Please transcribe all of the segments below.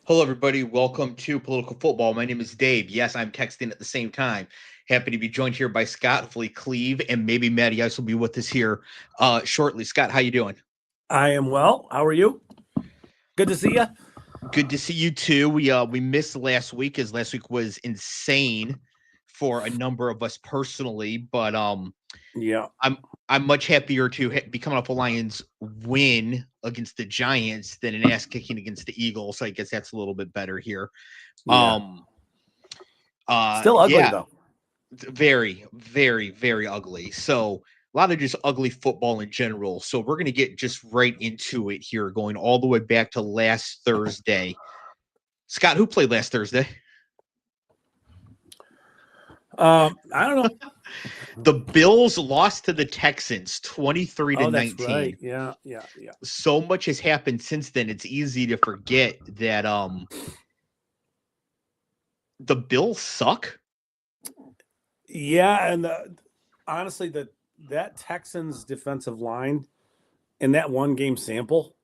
Hello, everybody. Welcome to Political Football. My name is Dave. Yes, I'm texting at the same time. Happy to be joined here by Scott, hopefully Cleve, and maybe Matty Ice will be with us here shortly. Scott, how you doing? I am well. How are you? Good to see you. Good to see you too. We missed last week as last week was insane for a number of us personally, but Yeah. I'm I'm much happier to be coming off a Lions win against the Giants than an ass kicking against the Eagles. So I guess that's a little bit better here. Yeah. Um, Still ugly yeah, though. very, very, very ugly. So a lot of just ugly football in general. So we're gonna get just right into it here, going all the way back to last Thursday. Scott, who played last Thursday? I don't know. The Bills lost to the Texans 23 to Oh, that's right. 19. Yeah. Yeah. Yeah. So much has happened since then. It's easy to forget that the Bills suck. Yeah. And honestly, that Texans defensive line in that one game sample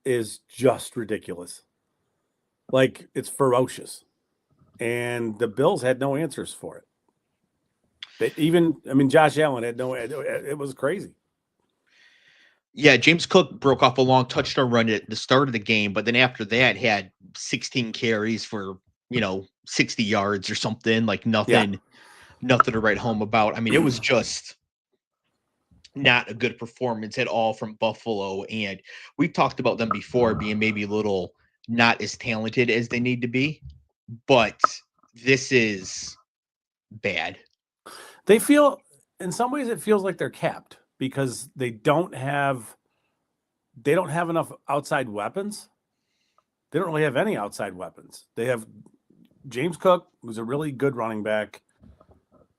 is just ridiculous. Like it's ferocious. And the Bills had no answers for it. Josh Allen had no, it was crazy. Yeah, James Cook broke off a long touchdown run at the start of the game, but then after that had 16 carries for, 60 yards or something, like Yeah. nothing to write home about. I mean, it was just not a good performance at all from Buffalo, and we've talked about them before being maybe a little not as talented as they need to be, but this is bad. They feel, in some ways, it feels like they're capped because they don't have enough outside weapons. They don't really have any outside weapons. They have James Cook, who's a really good running back.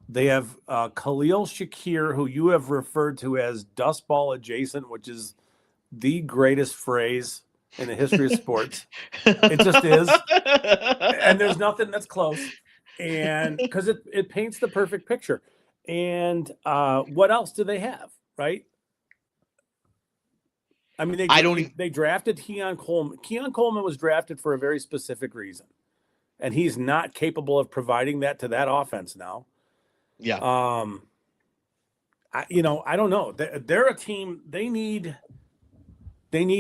They have Khalil Shakir, who you have referred to as dust ball adjacent, which is the greatest phrase in the history of sports. It just is. And there's nothing that's close. And because it paints the perfect picture. And what else do they have, right? I mean, I don't. they drafted Keon Coleman. Keon Coleman was drafted for a very specific reason, and he's not capable of providing that to that offense now. Yeah, I don't know. They're a team. They need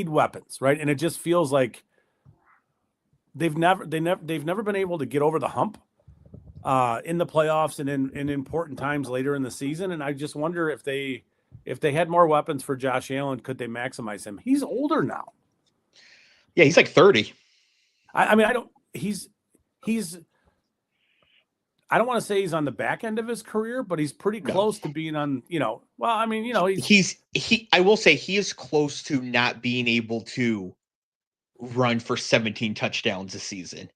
weapons, right? And it just feels like they've never been able to get over the hump in the playoffs and in important times later in the season. And I just wonder if they had more weapons for Josh Allen, could they maximize him? He's older now. yeah, he's like 30. I mean, I don't. He's. I don't want to say he's on the back end of his career, but he's pretty No, close to being on. Well, I mean, he. I will say he is close to not being able to run for 17 touchdowns a season.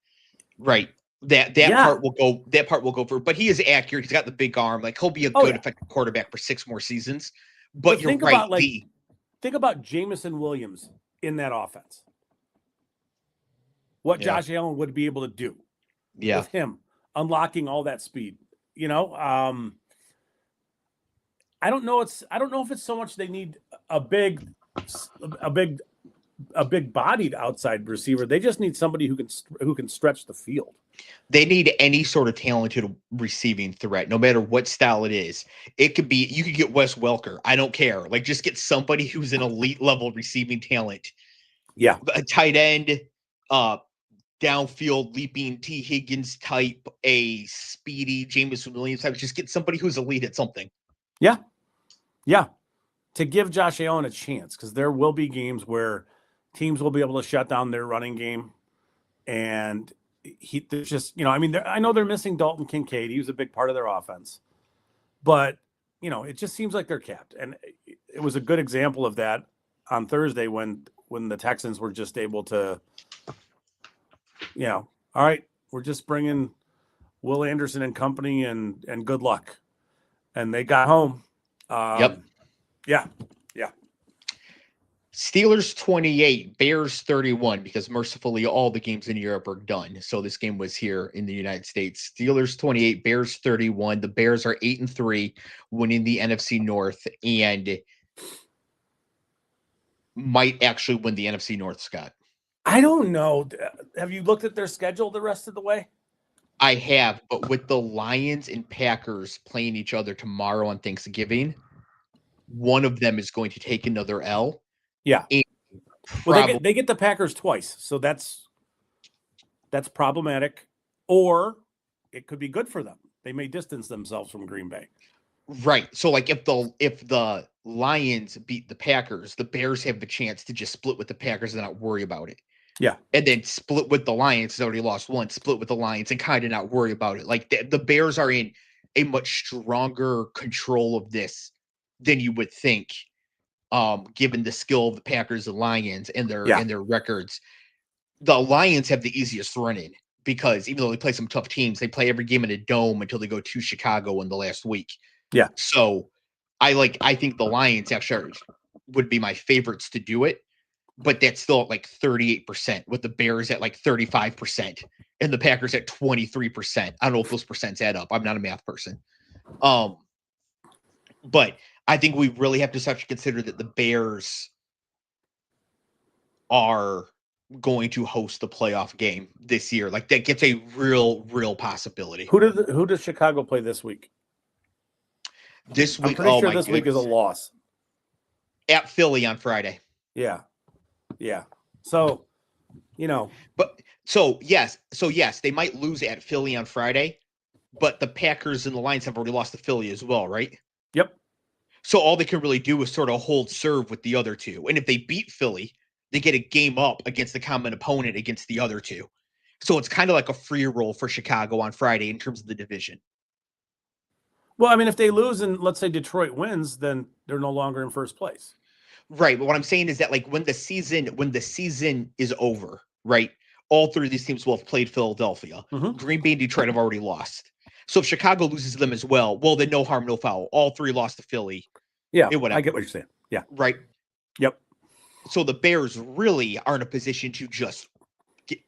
Right. That yeah. part will go. That part will go for. But he is accurate. He's got the big arm. Like he'll be a Oh good, yeah. effective quarterback for 6 more seasons. But But you're right. think about Jamison Williams in that offense. What Yeah, Josh Allen would be able to do yeah. with him unlocking all that speed. I don't know. I don't know if it's so much they need a big bodied outside receiver. They just need somebody who can stretch the field. They need any sort of talented receiving threat, no matter what style it is. It could be you could get Wes Welker. I don't care. Like just get somebody who's an elite level receiving talent. Yeah, A tight end, uh, downfield leaping T Higgins type, a speedy Jameson Williams type. Just get somebody who's elite at something. yeah, yeah. To give Josh Allen a chance, because there will be games where teams will be able to shut down their running game, and there's just I know they're missing Dalton Kincaid. He was a big part of their offense, but it just seems like they're capped, and it was a good example of that on Thursday when the Texans were just able to, all right, we're just bringing Will Anderson and company, and good luck, and they got home. Yep. Yeah. Steelers 28, Bears 31, because mercifully all the games in Europe are done. So this game was here in the United States. Steelers 28, Bears 31. The Bears are 8-3, winning the NFC North, and might actually win the NFC North, Scott. I don't know. have you looked at their schedule the rest of the way? I have, but with the Lions and Packers playing each other tomorrow on Thanksgiving, one of them is going to take another L. Yeah. And Well, they get the Packers twice, so that's problematic. Or it could be good for them. They may distance themselves from Green Bay. Right. So like if the Lions beat the Packers, the Bears have the chance to just split with the Packers and not worry about it. Yeah. And then split with the Lions, has already lost one, split with the Lions and kind of not worry about it. Like the Bears are in a much stronger control of this than you would think, given the skill of the Packers and Lions and their records. The Lions have the easiest run in because even though they play some tough teams, they play every game in a dome until they go to Chicago in the last week. Yeah. So I think the Lions actually would be my favorites to do it, but that's still at like 38%, with the Bears at like 35% and the Packers at 23%. I don't know if those percents add up. I'm not a math person. But I think we really have to start to consider that the Bears are going to host the playoff game this year. Like that gets a real possibility. Who does Chicago play this week? This week, I'm pretty sure this week is a loss. At Philly on Friday. Yeah. So, yes, they might lose at Philly on Friday, but the Packers and the Lions have already lost to Philly as well, right? Yep. So all they can really do is sort of hold serve with the other two. And if they beat Philly, they get a game up against the common opponent against the other two. So it's kind of like a free roll for Chicago on Friday in terms of the division. Well, I mean, if they lose and let's say Detroit wins, then they're no longer in first place. Right. But what I'm saying is that like when the season is over, right? All three of these teams will have played Philadelphia. Mm-hmm. Green Bay and Detroit have already lost. So if Chicago loses them as well, then no harm, no foul. All three lost to Philly. Yeah, I get what you're saying. Yeah. Right. Yep. So the Bears really are in a position to just get,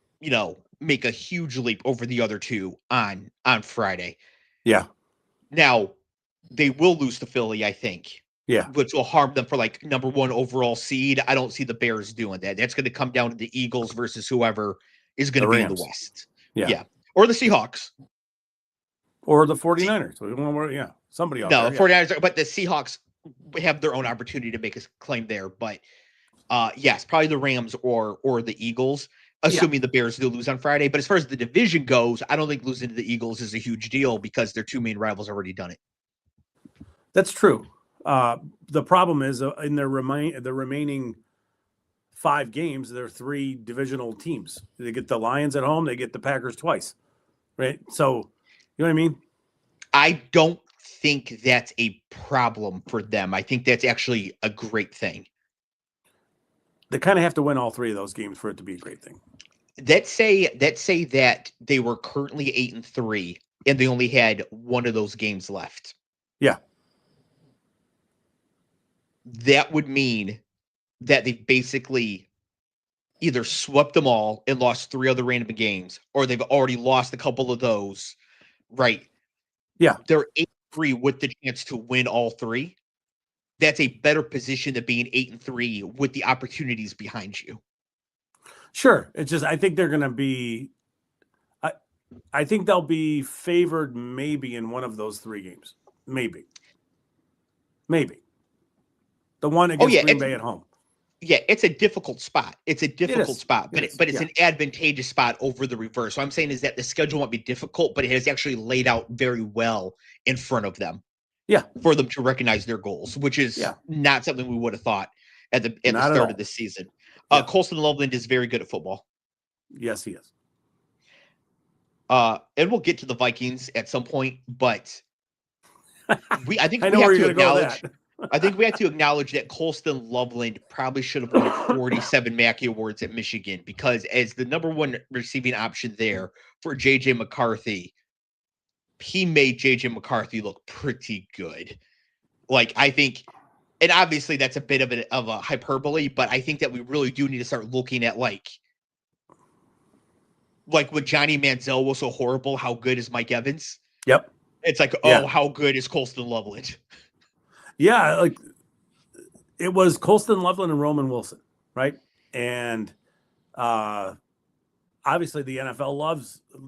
make a huge leap over the other two on Friday. Yeah. Now, they will lose to Philly, I think. Yeah. Which will harm them for like number 1 overall seed. I don't see the Bears doing that. That's going to come down to the Eagles versus whoever is going to be in the West. Yeah. Or the Seahawks. Or the 49ers. Yeah. Somebody out there. 49ers, but the Seahawks have their own opportunity to make a claim there. But yes, probably the Rams or the Eagles, assuming the Bears do lose on Friday. But as far as the division goes, I don't think losing to the Eagles is a huge deal because their two main rivals already done it. That's true. The problem is in the remaining 5 games, there are 3 divisional teams. They get the Lions at home, they get the Packers twice, right? So, you know what I mean? I don't think that's a problem for them. I think that's actually a great thing. They kind of have to win all 3 of those games for it to be a great thing. Let's say that they were currently 8-3 and they only had one of those games left. Yeah. That would mean that they've basically either swept them all and lost 3 other random games, or they've already lost a couple of those, right? Yeah. They're 8-3 with the chance to win all 3. That's a better position than being 8-3 with the opportunities behind you. Sure. It's just, I think they're going to be, I think they'll be favored maybe in one of those 3 games. Maybe. The one against Green Bay at home. Yeah, it's a difficult spot. It's spot, but it's an advantageous spot over the reverse. So I'm saying is that the schedule might be difficult, but it has actually laid out very well in front of them. Yeah, for them to recognize their goals, which is not something we would have thought at the start of the season. Colston Loveland is very good at football. Yes, he is. And we'll get to the Vikings at some point, but I think we have to acknowledge that Colston Loveland probably should have won 47 Mackey Awards at Michigan, because as the number 1 receiving option there for JJ McCarthy, he made JJ McCarthy look pretty good. Like, I think, and obviously that's a bit of a hyperbole, but I think that we really do need to start looking at like when Johnny Manziel was so horrible, how good is Mike Evans? Yep. It's like, how good is Colston Loveland? Yeah, like it was Colston Loveland and Roman Wilson, right? And obviously the NFL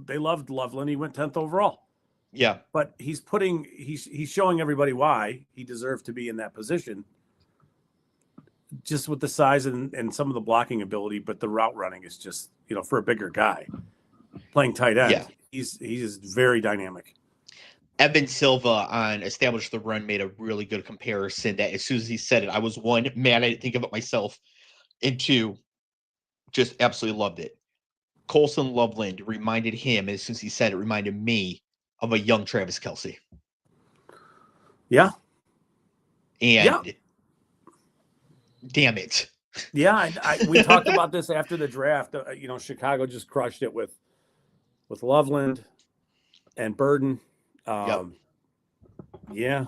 loved Loveland. He went 10th overall. Yeah. But he's showing everybody why he deserved to be in that position. Just with the size and some of the blocking ability, but the route running is just, for a bigger guy playing tight end, Yeah. he's very dynamic. Evan Silva on Establish the Run made a really good comparison that as soon as he said it, I was one, mad I didn't think of it myself, and two, just absolutely loved it. Colson Loveland reminded him, as soon as he said it, reminded me of a young Travis Kelce. Yeah. And damn it. Yeah, we talked about this after the draft. Chicago just crushed it with Loveland and Burden. Yeah,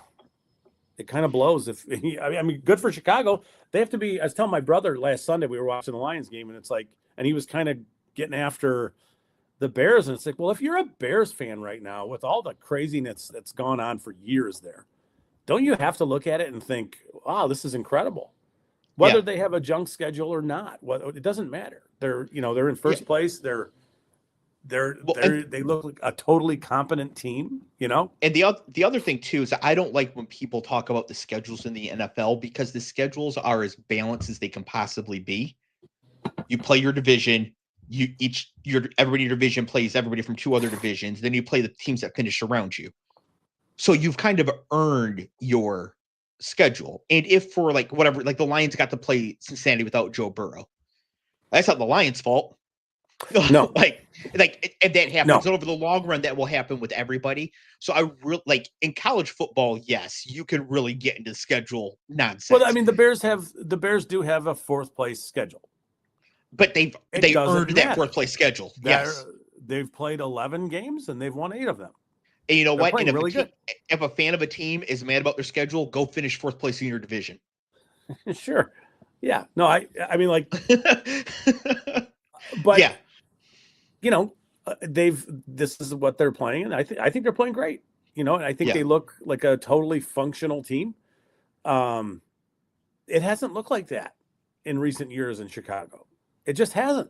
it kind of blows. Good for Chicago. They have to be. I was telling my brother last Sunday, we were watching the Lions game, and and he was kind of getting after the Bears, and it's like, well, if you're a Bears fan right now, with all the craziness that's gone on for years there, don't you have to look at it and think, wow, this is incredible? Whether they have a junk schedule or not, it doesn't matter. They're in first place. They look like a totally competent team, And the other thing too is that I don't like when people talk about the schedules in the NFL because the schedules are as balanced as they can possibly be. You play your division, everybody in your division plays everybody from two other divisions, then you play the teams that finish around you. So you've kind of earned your schedule. And if for the Lions got to play Cincinnati without Joe Burrow, that's not the Lions' fault. No, if that happens, no. Over the long run, that will happen with everybody. So I really in college football, yes, you can really get into schedule nonsense. Well, the Bears do have a fourth place schedule, but they earned that fourth place schedule. Yes, they've played 11 games and they've won 8 of them. And you know what? And if a fan of a team is mad about their schedule, go finish fourth place in your division. Sure. Yeah. No, I mean, but yeah, this is what they're playing, and I think they're playing great. And I think they look like a totally functional team. It hasn't looked like that in recent years in Chicago. It just hasn't.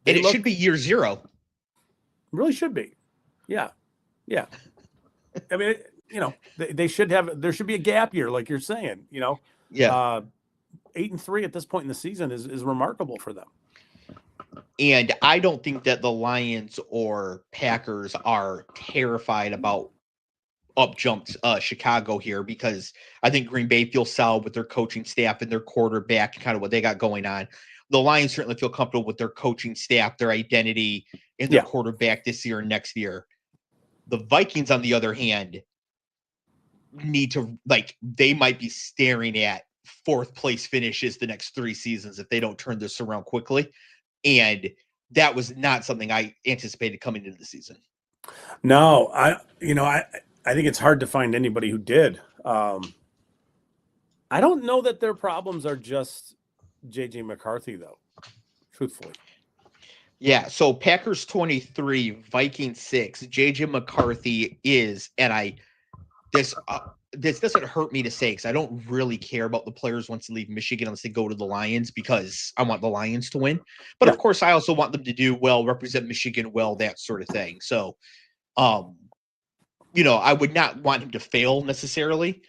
It should be year zero. Really should be. Yeah. Yeah. I mean, they should have. There should be a gap year, like you're saying. 8-3 at this point in the season is remarkable for them. And I don't think that the Lions or Packers are terrified about up-jumped Chicago here because I think Green Bay feels solid with their coaching staff and their quarterback and kind of what they got going on. The Lions certainly feel comfortable with their coaching staff, their identity, and their quarterback this year and next year. The Vikings, on the other hand, need to, they might be staring at fourth place finishes the next 3 seasons if they don't turn this around quickly. And that was not something I anticipated coming into the season. No, I think it's hard to find anybody who did. I don't know that their problems are just J.J. McCarthy, though, truthfully. Yeah, so Packers 23, Vikings 6. J.J. McCarthy is, and this doesn't hurt me to say because I don't really care about the players once they leave Michigan unless they go to the Lions because I want the Lions to win. But of course, I also want them to do well, represent Michigan well, that sort of thing. So, I would not want him to fail necessarily.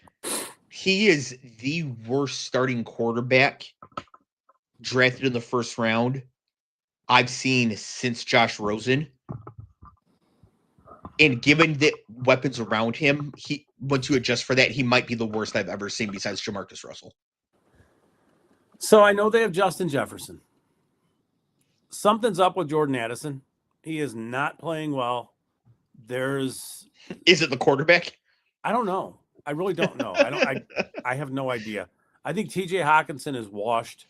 He is the worst starting quarterback drafted in the first round I've seen since Josh Rosen. And given the weapons around him, once you adjust for that, he might be the worst I've ever seen besides Jamarcus Russell. So I know they have Justin Jefferson. Something's up with Jordan Addison. He is not playing well. Is it the quarterback? I don't know. I really don't know. I have no idea. I think TJ Hawkinson is washed.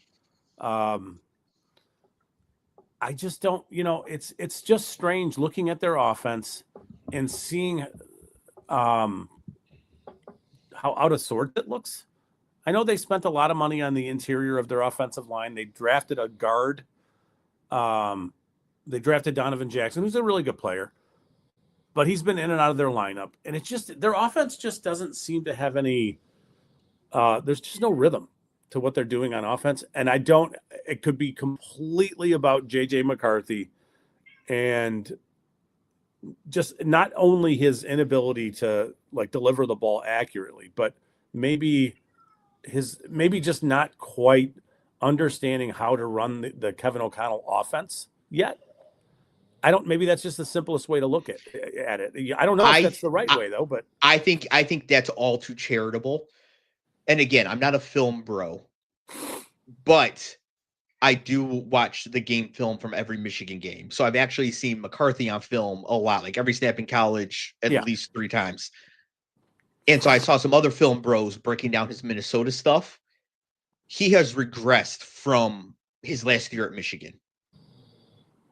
I just don't, it's just strange looking at their offense and seeing how out of sorts it looks. I know they spent a lot of money on the interior of their offensive line. They drafted a guard. They drafted Donovan Jackson, who's a really good player, but he's been in and out of their lineup. And it's just, their offense just doesn't seem to have any, there's just no rhythm to what they're doing on offense. And it could be completely about JJ McCarthy and just not only his inability to like deliver the ball accurately, but maybe just not quite understanding how to run the Kevin O'Connell offense yet. Maybe that's just the simplest way to look at it. I don't know if that's the right way though, but I think that's all too charitable. And again, I'm not a film bro, but I do watch the game film from every Michigan game. So I've actually seen McCarthy on film a lot, like every snap in college at least 3 times. And so I saw some other film bros breaking down his Minnesota stuff. He has regressed from his last year at Michigan.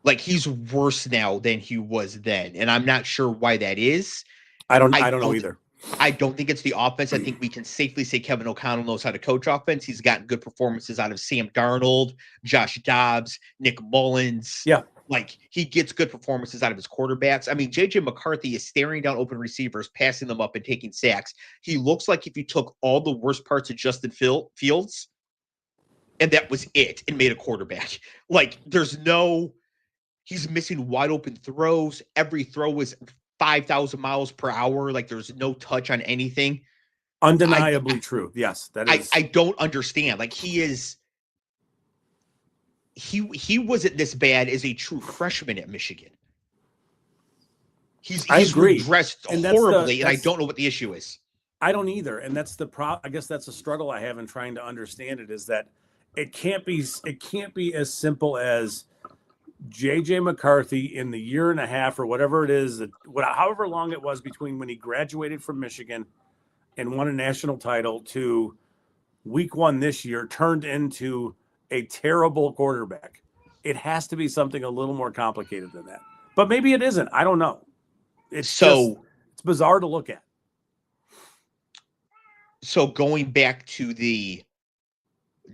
Like he's worse now than he was then. And I'm not sure why that is. I don't know either. I don't think it's the offense. I think we can safely say Kevin O'Connell knows how to coach offense. He's gotten good performances out of Sam Darnold, Josh Dobbs, Nick Mullins. Yeah. Like he gets good performances out of his quarterbacks. I mean, JJ McCarthy is staring down open receivers, passing them up and taking sacks. He looks like if you took all the worst parts of Justin Fields and that was it and made a quarterback. Like he's missing wide open throws. Every throw was 5,000 miles per hour. Like there's no touch on anything. Undeniably true. Yes, that is. I don't understand. Like he wasn't this bad as a true freshman at Michigan. He's regressed horribly, and I don't know what the issue is. I don't either, and that's the I guess that's a struggle I have in trying to understand it. Is that it can't be as simple as JJ McCarthy in the year and a half or whatever it is, however long it was between when he graduated from Michigan and won a national title to week 1 this year turned into a terrible quarterback. It has to be something a little more complicated than that. But maybe it isn't. I don't know. It's bizarre to look at. So going back to the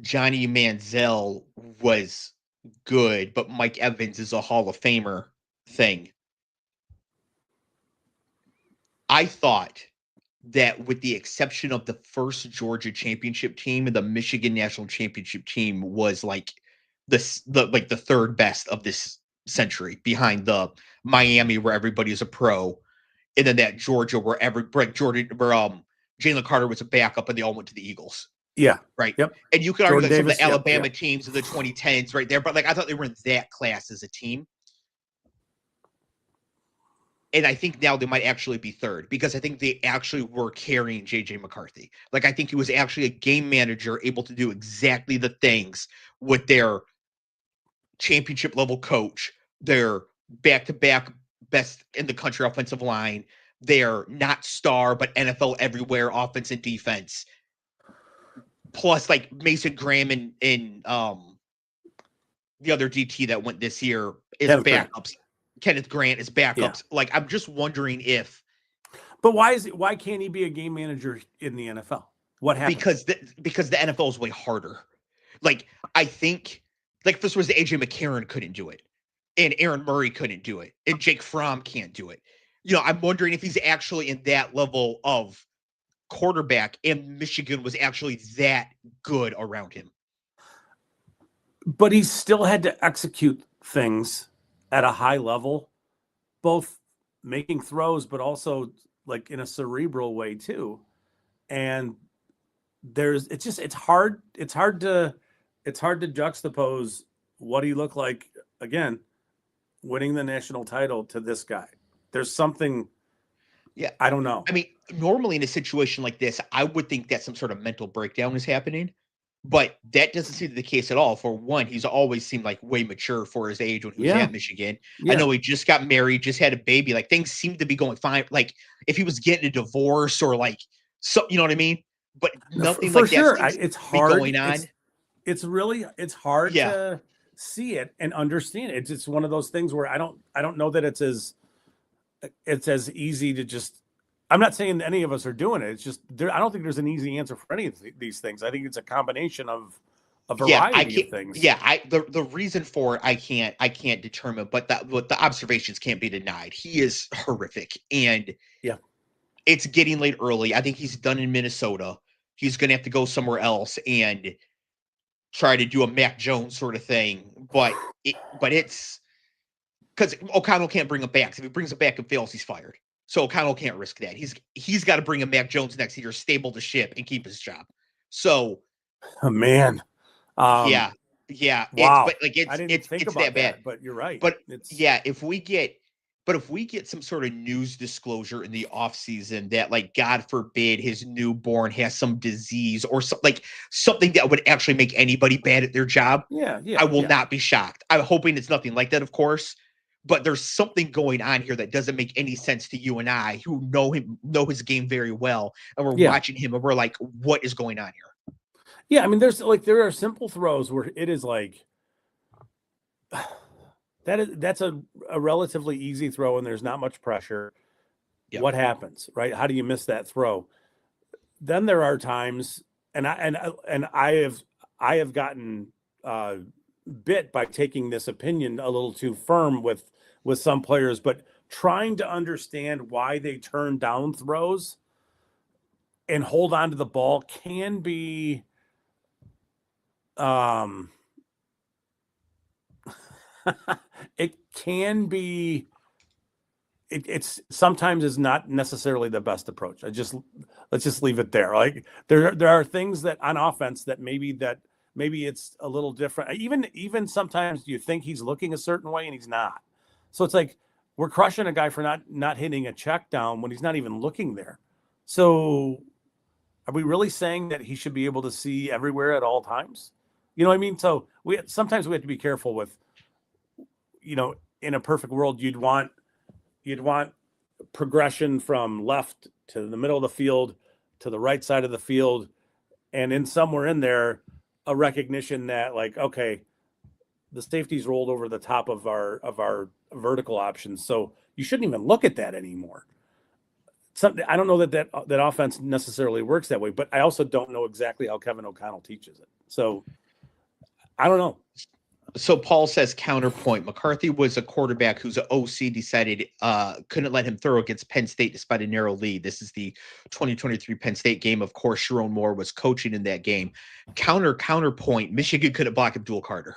Johnny Manziel was good, but Mike Evans is a Hall of Famer thing. I thought that with the exception of the first Georgia championship team, the Michigan national championship team was like the third best of this century behind the Miami where everybody is a pro. And then that Georgia where Jalen Carter was a backup and they all went to the Eagles. Yeah. Right. Yep. And you could argue like some of the Alabama teams of the 2010s right there, but like I thought they were in that class as a team. And I think now they might actually be third because I think they actually were carrying JJ McCarthy. Like I think he was actually a game manager able to do exactly the things with their championship level coach, their back-to-back best in the country offensive line, their not star but NFL everywhere offense and defense. Plus like Mason Graham and the other DT that went this year is backups. Kenneth Grant is backups. Yeah. Like I'm just wondering if. But why can't he be a game manager in the NFL? What happened? Because the NFL is way harder. Like I think like if this was AJ McCarron couldn't do it, and Aaron Murray couldn't do it, and Jake Fromm can't do it. You know, I'm wondering if he's actually in that level of quarterback, and Michigan was actually that good around him. But he still had to execute things at a high level, both making throws, but also like in a cerebral way too. And it's hard to juxtapose what he looked like again, winning the national title to this guy. There's something. Yeah. I don't know. I mean, normally in a situation like this, I would think that some sort of mental breakdown is happening. But that doesn't seem to be the case at all. For one, he's always seemed like way mature for his age when he was at Michigan. Yeah. I know he just got married, just had a baby. Like things seem to be going fine. Like if he was getting a divorce or like, so you know what I mean? But nothing like sure. that. It's hard going on. It's hard to see it and understand it. It's one of those things where I don't know that it's as easy to just. I'm not saying any of us are doing it. It's just I don't think there's an easy answer for any of these things. I think it's a combination of a variety of things. Yeah, the reason for it I can't determine, but the observations can't be denied. He is horrific, and it's getting late early. I think he's done in Minnesota. He's going to have to go somewhere else and try to do a Mac Jones sort of thing. But it's because O'Connell can't bring him back. If he brings him back and fails, he's fired. So O'Connell can't risk that. He's got to bring in Mac Jones next year, stable the ship, and keep his job. So, oh, man, yeah, wow. but like I didn't think it's about that bad. but you're right. But It's if we get some sort of news disclosure in the offseason that, like, God forbid his newborn has some disease or something that would actually make anybody bad at their job, I will not be shocked. I'm hoping it's nothing like that, of course. But there's something going on here that doesn't make any sense to you and I, who know his game very well, and we're watching him, and we're like, what is going on here? Yeah, I mean, there are simple throws where it is like that's a relatively easy throw, and there's not much pressure. Yep. What happens, right? How do you miss that throw? Then there are times, and I have gotten bit by taking this opinion a little too firm with some players, but trying to understand why they turn down throws and hold on to the ball can be it can be it's sometimes is not necessarily the best approach. Let's just leave it there. Like there are things that on offense that maybe it's a little different. Even sometimes you think he's looking a certain way and he's not. So it's like we're crushing a guy for not hitting a check down when he's not even looking there. So are we really saying that he should be able to see everywhere at all times? You know what I mean? So sometimes we have to be careful with, in a perfect world, you'd want progression from left to the middle of the field to the right side of the field, and in somewhere in there, a recognition that, like, okay, the safety's rolled over the top of our vertical options, so you shouldn't even look at that anymore. I don't know that offense necessarily works that way, but I also don't know exactly how Kevin O'Connell teaches it. So I don't know. So Paul says, counterpoint, McCarthy was a quarterback whose OC decided couldn't let him throw against Penn State despite a narrow lead. This is the 2023 Penn State game. Of course, Sharon Moore was coaching in that game. Counterpoint, Michigan couldn't block Abdul Carter.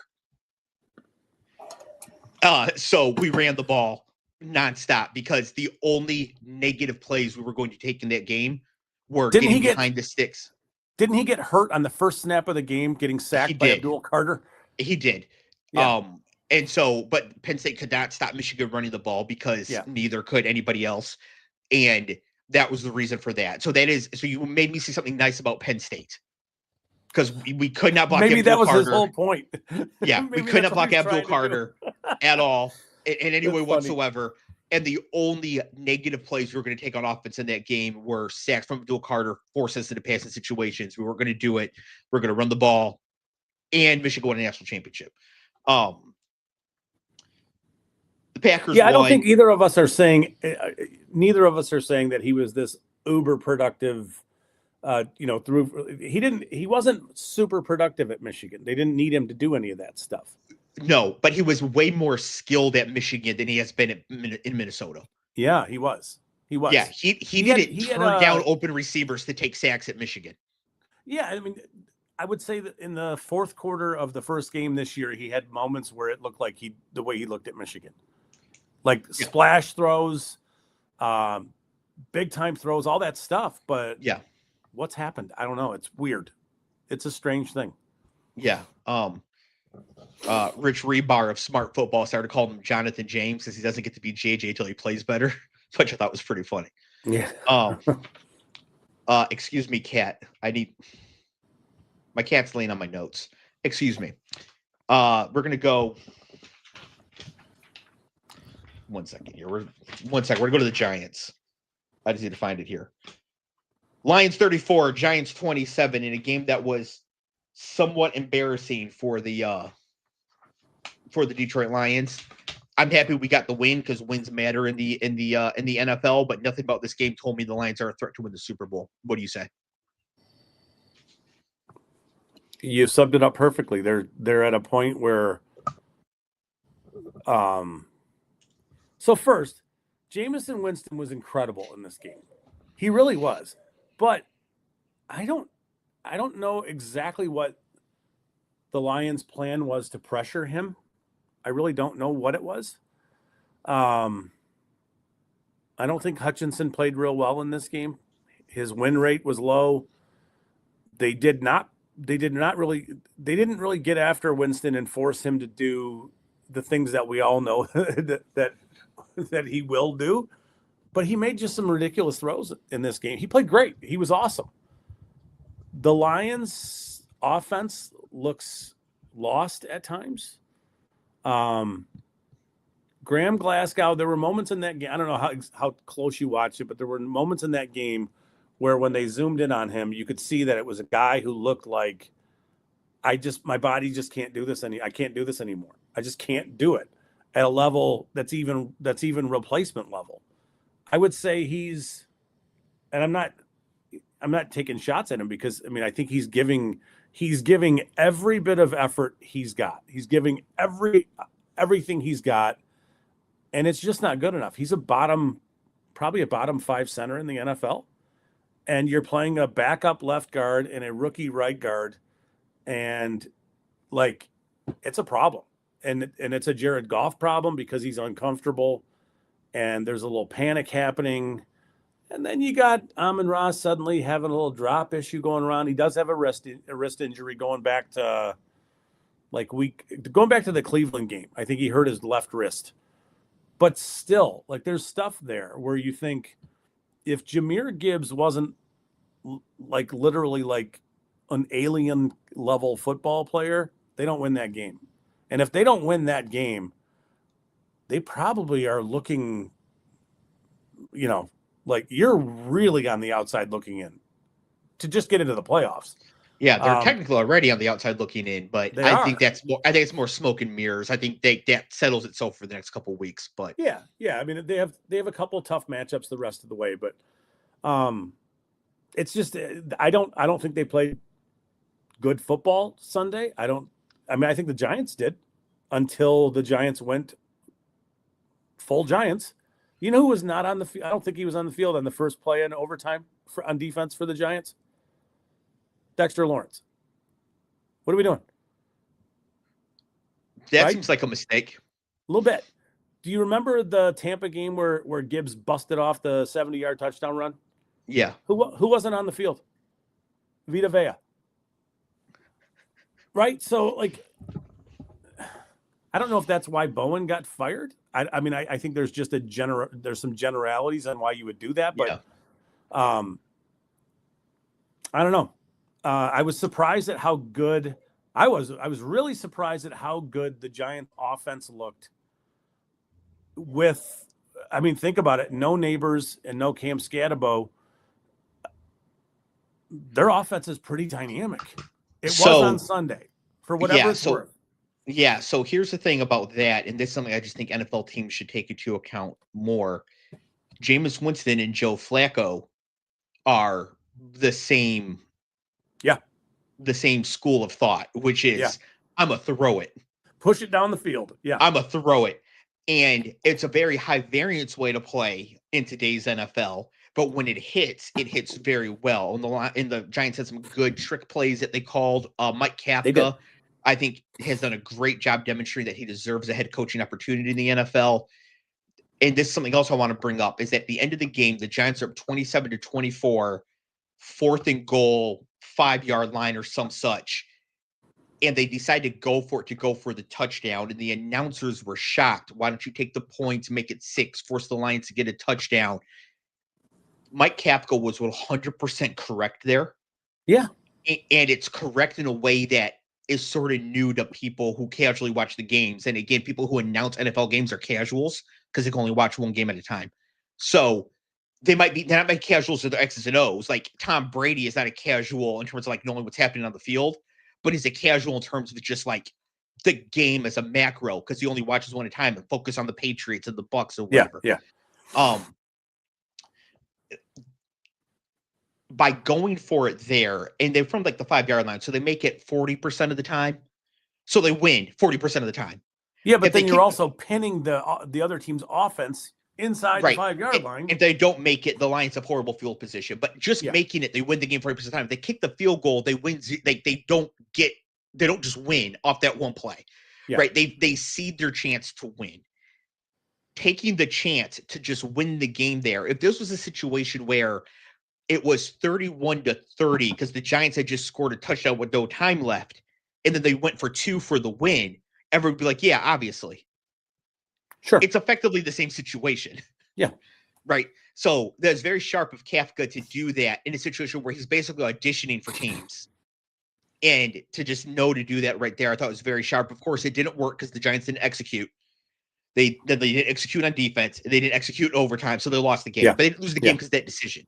So we ran the ball nonstop because the only negative plays we were going to take in that game were getting behind the sticks. Didn't he get hurt on the first snap of the game, getting sacked by Abdul Carter? He did. Yeah. And so, but Penn State could not stop Michigan running the ball because neither could anybody else. And that was the reason for that. So you made me see something nice about Penn State. Because we could not block Abdul Carter. Maybe that was his whole point. Yeah, we could not block Abdul Carter at all in any way whatsoever. And the only negative plays we were going to take on offense in that game were sacks from Abdul Carter, force us into passing situations. We were going to do it. We're going to run the ball. And Michigan won a national championship. The Packers won. I don't think neither of us are saying that he was this uber productive. He wasn't super productive at Michigan. They didn't need him to do any of that stuff. No, but he was way more skilled at Michigan than he has been in Minnesota. Yeah, he was. Yeah, he didn't turn down open receivers to take sacks at Michigan. Yeah, I mean, I would say that in the fourth quarter of the first game this year, he had moments where it looked like the way he looked at Michigan, like splash throws, big time throws, all that stuff. But what's happened? I don't know. It's weird. It's a strange thing. Yeah. Rich Rebar of Smart Football started calling him Jonathan James because he doesn't get to be JJ until he plays better, which I thought was pretty funny. Yeah. Excuse me, cat. My cat's laying on my notes. Excuse me. We're going to go. 1 second here. We're going to go to the Giants. I just need to find it here. Lions 34, Giants 27 in a game that was somewhat embarrassing for the Detroit Lions. I'm happy we got the win because wins matter in the NFL, but nothing about this game told me the Lions are a threat to win the Super Bowl. What do you say? You subbed it up perfectly. They're at a point where, so first, Jameis Winston was incredible in this game. He really was, but I don't know exactly what the Lions' plan was to pressure him. I really don't know what it was. I don't think Hutchinson played real well in this game. His win rate was low. They didn't really get after Winston and force him to do the things that we all know that he will do. But he made just some ridiculous throws in this game. He played great. He was awesome. The Lions offense looks lost at times. Graham Glasgow, there were moments in that game. I don't know how close you watched it, but there were moments in that game where when they zoomed in on him, you could see that it was a guy who looked like, my body just can't do this I can't do this anymore. I just can't do it at a level that's even replacement level. I would say and I'm not taking shots at him because I think he's giving every bit of effort he's got. He's giving everything he's got, and it's just not good enough. He's probably a bottom 5 center in the NFL. And you're playing a backup left guard and a rookie right guard, and it's a problem. And it's a Jared Goff problem because he's uncomfortable, and there's a little panic happening. And then you got Amon-Ra suddenly having a little drop issue going around. He does have a wrist injury going back to the Cleveland game. I think he hurt his left wrist. But still, there's stuff there where you think, if Jahmyr Gibbs wasn't literally an alien level football player, they don't win that game. And if they don't win that game, they probably are looking, you're really on the outside looking in to just get into the playoffs. Yeah, they're technically already on the outside looking in, but I think it's more smoke and mirrors. I think that settles itself for the next couple of weeks. But yeah. They have a couple of tough matchups the rest of the way, but it's just I don't think they played good football Sunday. I think the Giants did until the Giants went full Giants. You know who was not on the field? I don't think he was on the field on the first play in overtime on defense for the Giants. Dexter Lawrence. What are we doing? That seems like a mistake. A little bit. Do you remember the Tampa game where Gibbs busted off the 70-yard touchdown run? Yeah. Who wasn't on the field? Vita Vea. Right? So, I don't know if that's why Bowen got fired. I think there's just there's some generalities on why you would do that, but I don't know. I was surprised at how good I was really surprised at how good the Giants offense looked with, think about it. No Neighbors and no Cam Scatterbo. Their offense is pretty dynamic. It was on Sunday for whatever it's worth. Yeah. So here's the thing about that. And this is something I just think NFL teams should take into account more. Jameis Winston and Joe Flacco are the same school of thought, which is I'm a throw it. Push it down the field. Yeah. I'm a throw it. And it's a very high variance way to play in today's NFL. But when it hits very well. And the Giants had some good trick plays that they called. Mike Kafka, I think, has done a great job demonstrating that he deserves a head coaching opportunity in the NFL. And this is something else I want to bring up, is at the end of the game, the Giants are up 27-24, 4th and goal, 5-yard line or some such. And they decided to go for the touchdown. And the announcers were shocked. Why don't you take the points, make it 6, force the Lions to get a touchdown? Mike Kafka was 100% correct there. Yeah. And it's correct in a way that is sort of new to people who casually watch the games. And again, people who announce NFL games are casuals because they can only watch one game at a time. So they're not my casuals of their X's and O's. Like Tom Brady is not a casual in terms of knowing what's happening on the field, but he's a casual in terms of just the game as a macro, because he only watches one at a time and focus on the Patriots and the Bucks or whatever. Yeah. By going for it there, and they're from the 5-yard line, so they make it 40% of the time. So they win 40% of the time. Yeah, but then you're also pinning the other team's offense inside the 5-yard line. If they don't make it, the Lions have horrible field position. But just making it, they win the game 40% of the time. If they kick the field goal, they win. They don't just win off that one play. Yeah. Right? They cede their chance to win. taking the chance to just win the game there. If this was a situation where it was 31-30 because the Giants had just scored a touchdown with no time left, and then they went for 2 for the win, everyone would be like, yeah, obviously. Sure. It's effectively the same situation. Yeah. Right. So that's very sharp of Kafka to do that in a situation where he's basically auditioning for teams. And to just know to do that right there, I thought was very sharp. Of course, it didn't work because the Giants didn't execute. They didn't execute on defense. They didn't execute overtime, so they lost the game. Yeah. But they didn't lose the game because of that decision.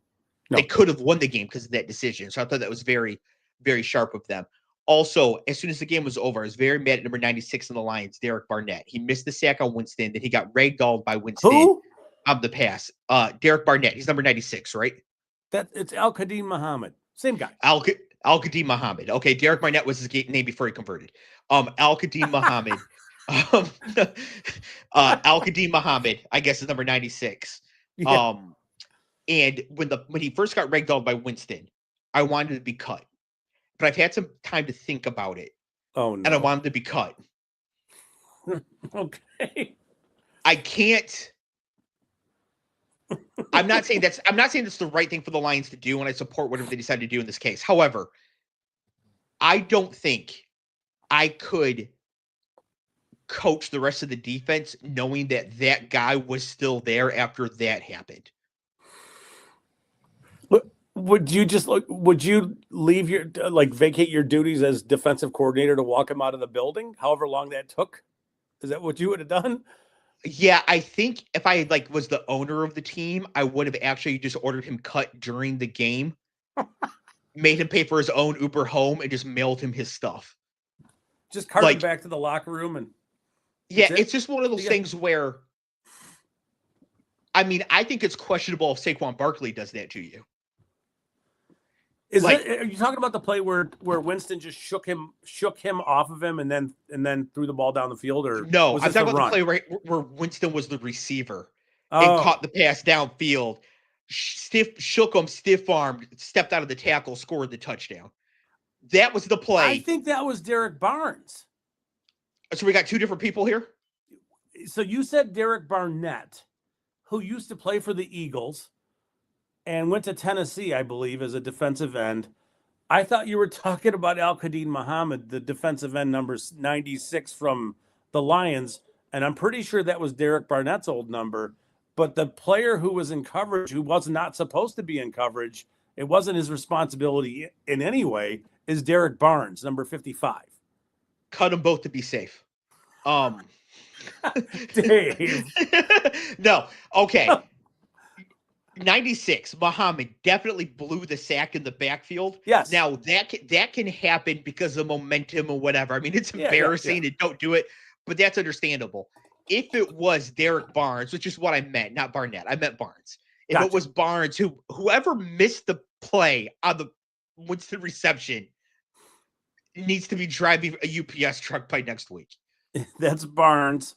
No. They could have won the game because of that decision. So I thought that was very, very sharp of them. Also, as soon as the game was over, I was very mad at number 96 in the Lions, Derek Barnett. He missed the sack on Winston. Then he got ragdolled by Winston. Who? On the pass. Derek Barnett. He's number 96, right? It's Al-Qadim Muhammad. Same guy. Al-Qadim Muhammad. Okay, Derek Barnett was his name before he converted. Al-Qadim Muhammad. Al-Qadim Muhammad, I guess, is number 96. Yeah. And when he first got ragdolled by Winston, I wanted to be cut. But I've had some time to think about it. Oh, no. And I wanted to be cut. Okay. I can't. I'm not saying that's the right thing for the Lions to do, and I support whatever they decide to do in this case. However, I don't think I could coach the rest of the defense knowing that guy was still there after that happened. Would you leave your vacate your duties as defensive coordinator to walk him out of the building, however long that took? Is that what you would have done? Yeah, I think if I was the owner of the team, I would have actually just ordered him cut during the game, made him pay for his own Uber home, and just mailed him his stuff. Just cart him back to the locker room and. Yeah, it's just one of those things where, I mean, I think it's questionable if Saquon Barkley does that to you. Are you talking about the play where Winston just shook him off of him and then threw the ball down the field? Or no, I'm talking about the play where Winston was the receiver and caught the pass downfield, shook him, stiff-armed, stepped out of the tackle, scored the touchdown. That was the play. I think that was Derek Barnes. So we got two different people here? So you said Derek Barnett, who used to play for the Eagles and went to Tennessee, I believe, as a defensive end. I thought you were talking about Al-Qadim Muhammad, the defensive end number 96 from the Lions, and I'm pretty sure that was Derek Barnett's old number. But the player who was in coverage, who was not supposed to be in coverage, it wasn't his responsibility in any way, is Derek Barnes, number 55. Cut them both to be safe. Dave. No. Okay. 96, Muhammad definitely blew the sack in the backfield. Yes. Now that can happen because of momentum or whatever. I mean, it's embarrassing and don't do it, but that's understandable. If it was Derek Barnes, which is what I meant, not Barnett, I meant Barnes. If it was Barnes, whoever missed the play on the Winston reception needs to be driving a UPS truck by next week. That's Barnes.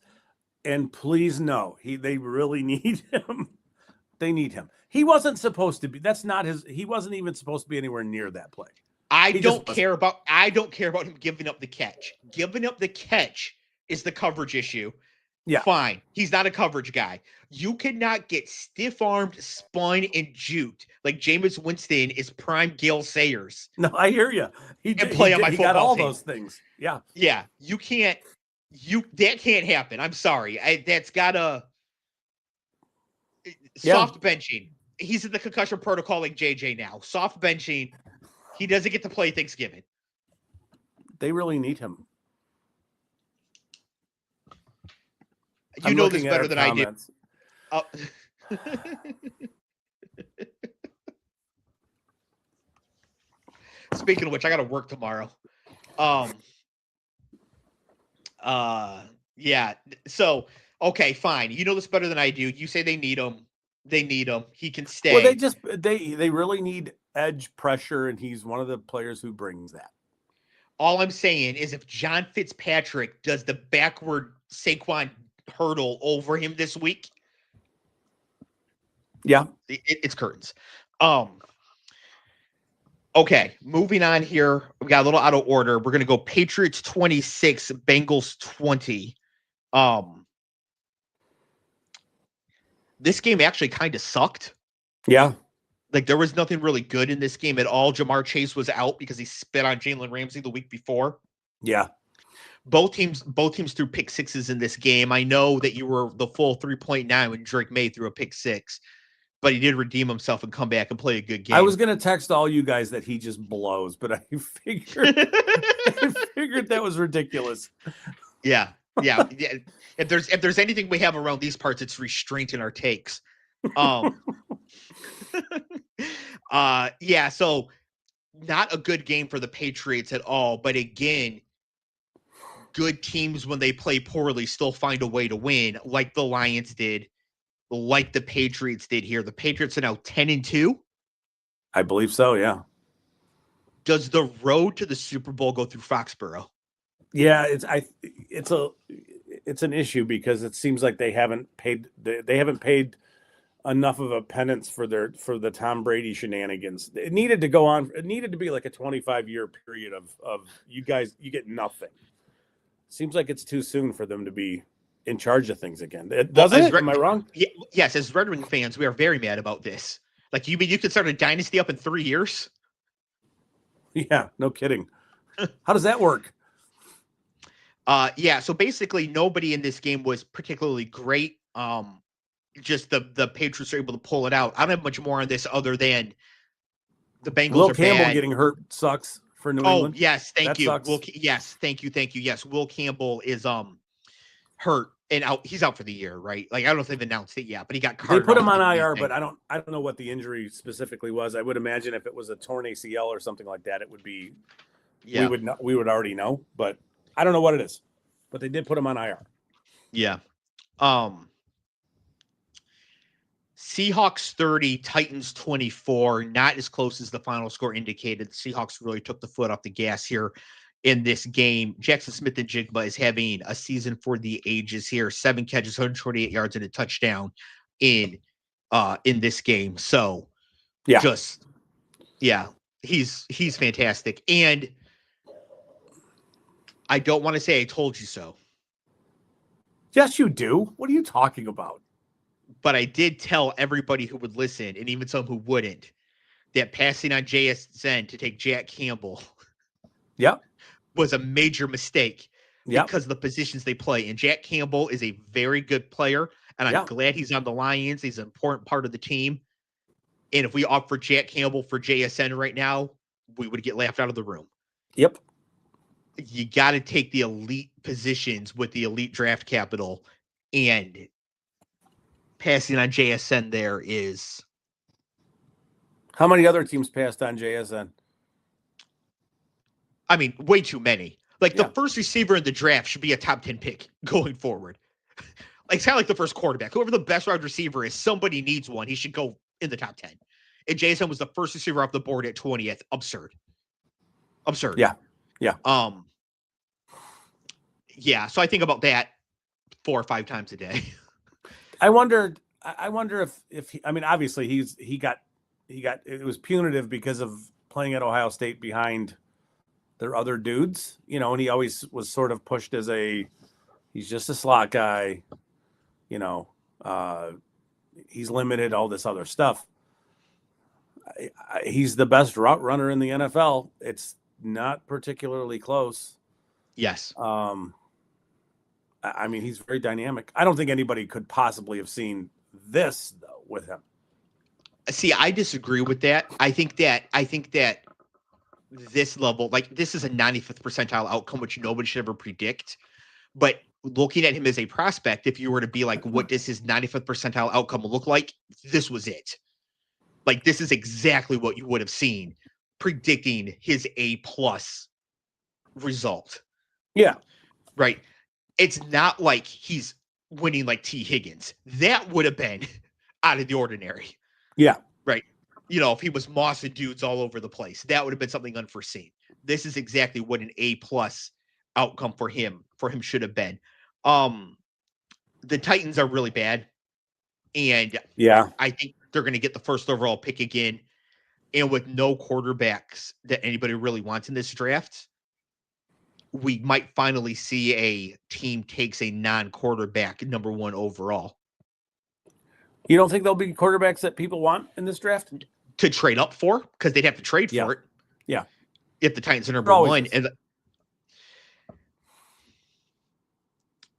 And please know, they really need him. They need him. He wasn't supposed to be. That's not his. He wasn't even supposed to be anywhere near that play. I don't care about him giving up the catch. Giving up the catch is the coverage issue. Yeah. Fine. He's not a coverage guy. You cannot get stiff-armed, spun, and juked like Jameis Winston is prime Gale Sayers. No, I hear you. He got all those things. Yeah. Yeah. You can't. That can't happen. I'm sorry. That's gotta soft benching. He's in the concussion protocol like JJ now. Soft benching. He doesn't get to play Thanksgiving. They really need him. You know this better than comments. I do. Speaking of which, I got to work tomorrow. Yeah. So, okay, fine. You know this better than I do. You say they need him. They need him. He can stay. Well, they really need edge pressure, and he's one of the players who brings that. All I'm saying is if John Fitzpatrick does the backward Saquon hurdle over him this week, yeah, it's curtains. Okay, moving on here. We got a little out of order. We're going to go Patriots 26, Bengals 20. This game actually kind of sucked. Yeah. Like, there was nothing really good in this game at all. Jamar Chase was out because he spit on Jalen Ramsey the week before. Yeah. Both teams threw pick sixes in this game. I know that you were the full 3.9 when Drake May threw a pick six, but he did redeem himself and come back and play a good game. I was going to text all you guys that he just blows, but I figured that was ridiculous. Yeah. If there's anything we have around these parts, it's restraint in our takes. So not a good game for the Patriots at all. But again, good teams, when they play poorly, still find a way to win, like the Lions did, like the Patriots did here. The Patriots are now 10-2. I believe so, yeah. Does the road to the Super Bowl go through Foxborough? Yeah, it's an issue because it seems like they haven't paid enough of a penance for the Tom Brady shenanigans. It needed to go on. It needed to be like a 25-year period of you guys, you get nothing. Seems like it's too soon for them to be in charge of things again. Doesn't it? Am I wrong? Yes, as Red Wing fans, we are very mad about this. Like, you mean you could start a dynasty up in 3 years? Yeah, no kidding. How does that work? So basically nobody in this game was particularly great. Just the Patriots are able to pull it out. I don't have much more on this other than the Bengals Will are Campbell bad. getting hurt sucks for New England. Oh, yes, thank you. Sucks. Thank you. Yes, Will Campbell is hurt and out. He's out for the year, right? Like, I don't know if they've announced it yet, but he got carted. They put him on IR, but I don't know what the injury specifically was. I would imagine if it was a torn ACL or something like that, it would be. Yeah, we would already know, but I don't know what it is. But they did put him on IR. Yeah. Seahawks 30, Titans 24, not as close as the final score indicated. The Seahawks really took the foot off the gas here in this game. Jackson Smith-Njigba is having a season for the ages here. 7 catches, 128 yards, and a touchdown in this game. So, he's fantastic. And I don't want to say I told you so. Yes, you do. What are you talking about? But I did tell everybody who would listen, and even some who wouldn't, that passing on JSN to take Jack Campbell was a major mistake because of the positions they play. And Jack Campbell is a very good player, and I'm glad he's on the Lions. He's an important part of the team. And if we opt for Jack Campbell for JSN right now, we would get laughed out of the room. Yep. You got to take the elite positions with the elite draft capital, and passing on JSN there is. How many other teams passed on JSN? I mean, way too many. Like, the first receiver in the draft should be a top 10 pick going forward. Like, it's kind of like the first quarterback. Whoever the best wide receiver is, somebody needs one. He should go in the top 10. And JSN was the first receiver off the board at 20th. Absurd. Yeah. So I think about that 4 or 5 times a day. I wonder if he, I mean, obviously he got it was punitive because of playing at Ohio State behind their other dudes, and he always was sort of pushed as he's just a slot guy, he's limited, all this other stuff. He's the best route runner in the NFL. It's not particularly close. Yes. I mean, he's very dynamic. I don't think anybody could possibly have seen this though with him. See, I disagree with that. I think that this level, like, this is a 95th percentile outcome, which nobody should ever predict. But looking at him as a prospect, if you were to be like, what does his 95th percentile outcome look like? This was it. Like, this is exactly what you would have seen predicting his A+ result. Yeah. Right. It's not like he's winning like T. Higgins. That would have been out of the ordinary. Yeah. Right. If he was mossing dudes all over the place, that would have been something unforeseen. This is exactly what an A+ outcome for him should have been. The Titans are really bad. And I think they're going to get the first overall pick again. And with no quarterbacks that anybody really wants in this draft, we might finally see a team takes a non-quarterback number 1 overall. You don't think there'll be quarterbacks that people want in this draft? To trade up for, because they'd have to trade Yeah. for it. Yeah. If the Titans are number There always one. is. And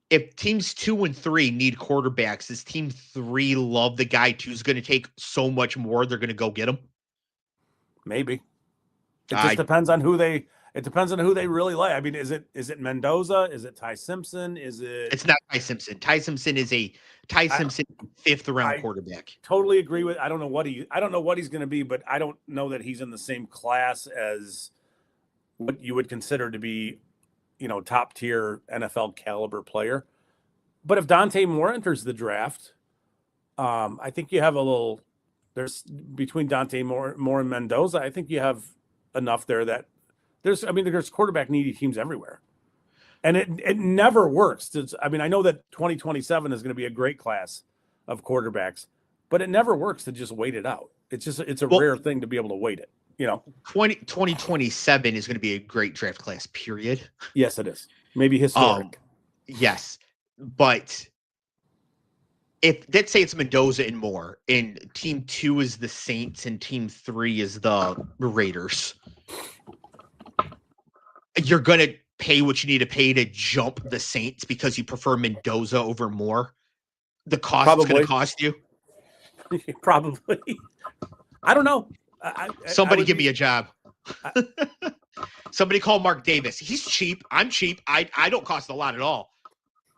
if teams 2 and 3 need quarterbacks, does team 3 love the guy 2's going to take so much more they're going to go get him? Maybe. It just depends on who they really like. I mean, is it Mendoza? Is it Ty Simpson? It's not Ty Simpson. Ty Simpson is a Simpson 5th round quarterback. Totally agree with. I don't know what he's going to be, but I don't know that he's in the same class as what you would consider to be, top tier NFL caliber player. But if Dante Moore enters the draft, I think you have a little. There's between Dante Moore and Mendoza. I think you have enough there that there's quarterback needy teams everywhere, and it never works. I know that 2027 is going to be a great class of quarterbacks, but it never works to just wait it out. It's a rare thing to be able to wait it. 2027 is going to be a great draft class, period. Yes, it is. Maybe historic. Yes, but if let's say it's Mendoza and Moore, and team 2 is the Saints and team 3 is the Raiders, you're going to pay what you need to pay to jump the Saints because you prefer Mendoza over Moore. The cost is going to cost you. Probably. I don't know. Somebody give me a job. Somebody call Mark Davis. He's cheap. I'm cheap. I don't cost a lot at all.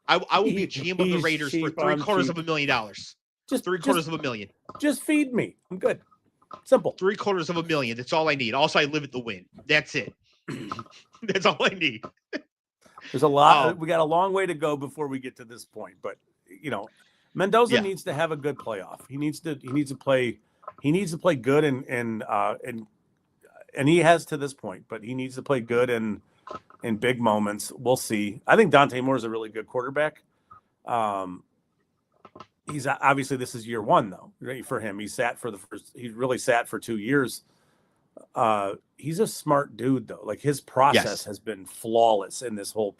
I will be GM of the Raiders for $750,000. Just $750,000. Just feed me. I'm good. Simple. $750,000. That's all I need. Also, I live at the Wynn. That's it. That's all I need. There's a lot. We got a long way to go before we get to this point, but Mendoza needs to have a good playoff. He needs to play good and he has to this point, but he needs to play good in big moments. We'll see. I think Dante Moore is a really good quarterback. He's obviously, this is year 1 though, right, for him. He really sat for 2 years. He's a smart dude though. Like his process has been flawless in this whole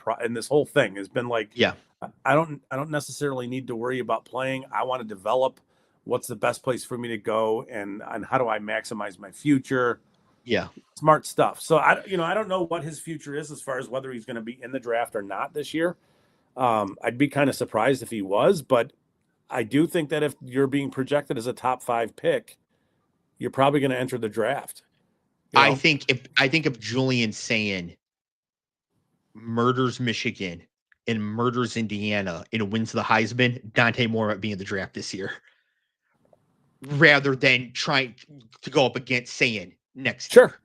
thing. Has been like, I don't necessarily need to worry about playing. I want to develop what's the best place for me to go and how do I maximize my future. Yeah. Smart stuff. So I don't know what his future is as far as whether he's going to be in the draft or not this year. I'd be kind of surprised if he was, but I do think that if you're being projected as a top 5 pick, you're probably going to enter the draft. I think if Julian Sayin murders Michigan and murders Indiana and wins the Heisman, Dante Moore might be in the draft this year, rather than trying to go up against Sayin next year.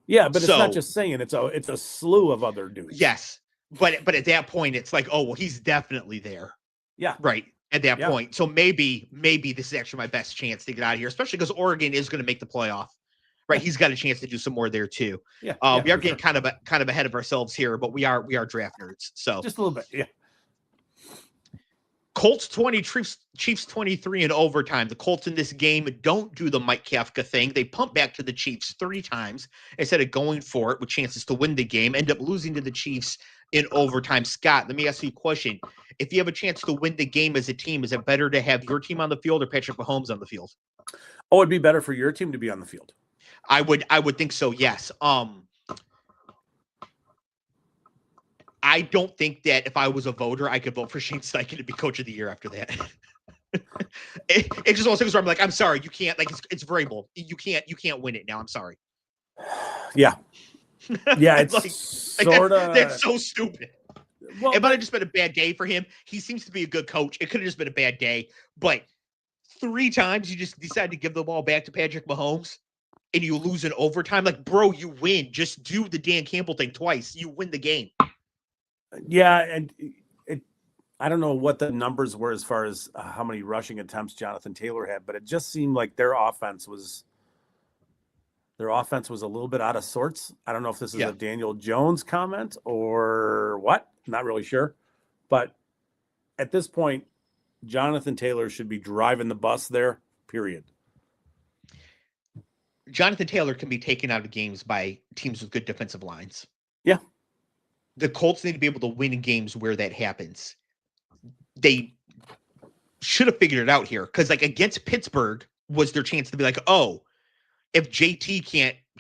Yeah, but it's not just Sayin; it's a slew of other dudes. Yes, but at that point, it's like, oh well, he's definitely there. Yeah, right at that point. So maybe this is actually my best chance to get out of here, especially because Oregon is going to make the playoff. Right, he's got a chance to do some more there too. We are getting kind of ahead of ourselves here, but we are draft nerds. So just a little bit, yeah. Colts 20, Chiefs 23 in overtime. The Colts in this game don't do the Mike Kafka thing. They pump back to the Chiefs 3 times instead of going for it with chances to win the game. End up losing to the Chiefs in overtime. Scott, let me ask you a question. If you have a chance to win the game as a team, is it better to have your team on the field or Patrick Mahomes on the field? Oh, it'd be better for your team to be on the field. I would think so. Yes. I don't think that if I was a voter, I could vote for Shane Steichen to be coach of the year after that. It's just one of those things where I'm like, I'm sorry, you can't. Like it's variable. You can't win it now. I'm sorry. Yeah. It's like sort of that's so stupid. Well, it might have just been a bad day for him. He seems to be a good coach. It could have just been a bad day, but 3 times you just decide to give the ball back to Patrick Mahomes. And you lose in overtime, like, bro, you win. Just do the Dan Campbell thing twice. You win the game. Yeah, and I don't know what the numbers were as far as how many rushing attempts Jonathan Taylor had, but it just seemed like their offense was a little bit out of sorts. I don't know if this is a Daniel Jones comment or what. Not really sure. But at this point, Jonathan Taylor should be driving the bus there, period. Jonathan Taylor can be taken out of games by teams with good defensive lines. Yeah. The Colts need to be able to win in games where that happens. They should have figured it out here because like against Pittsburgh was their chance to be like, oh, if JT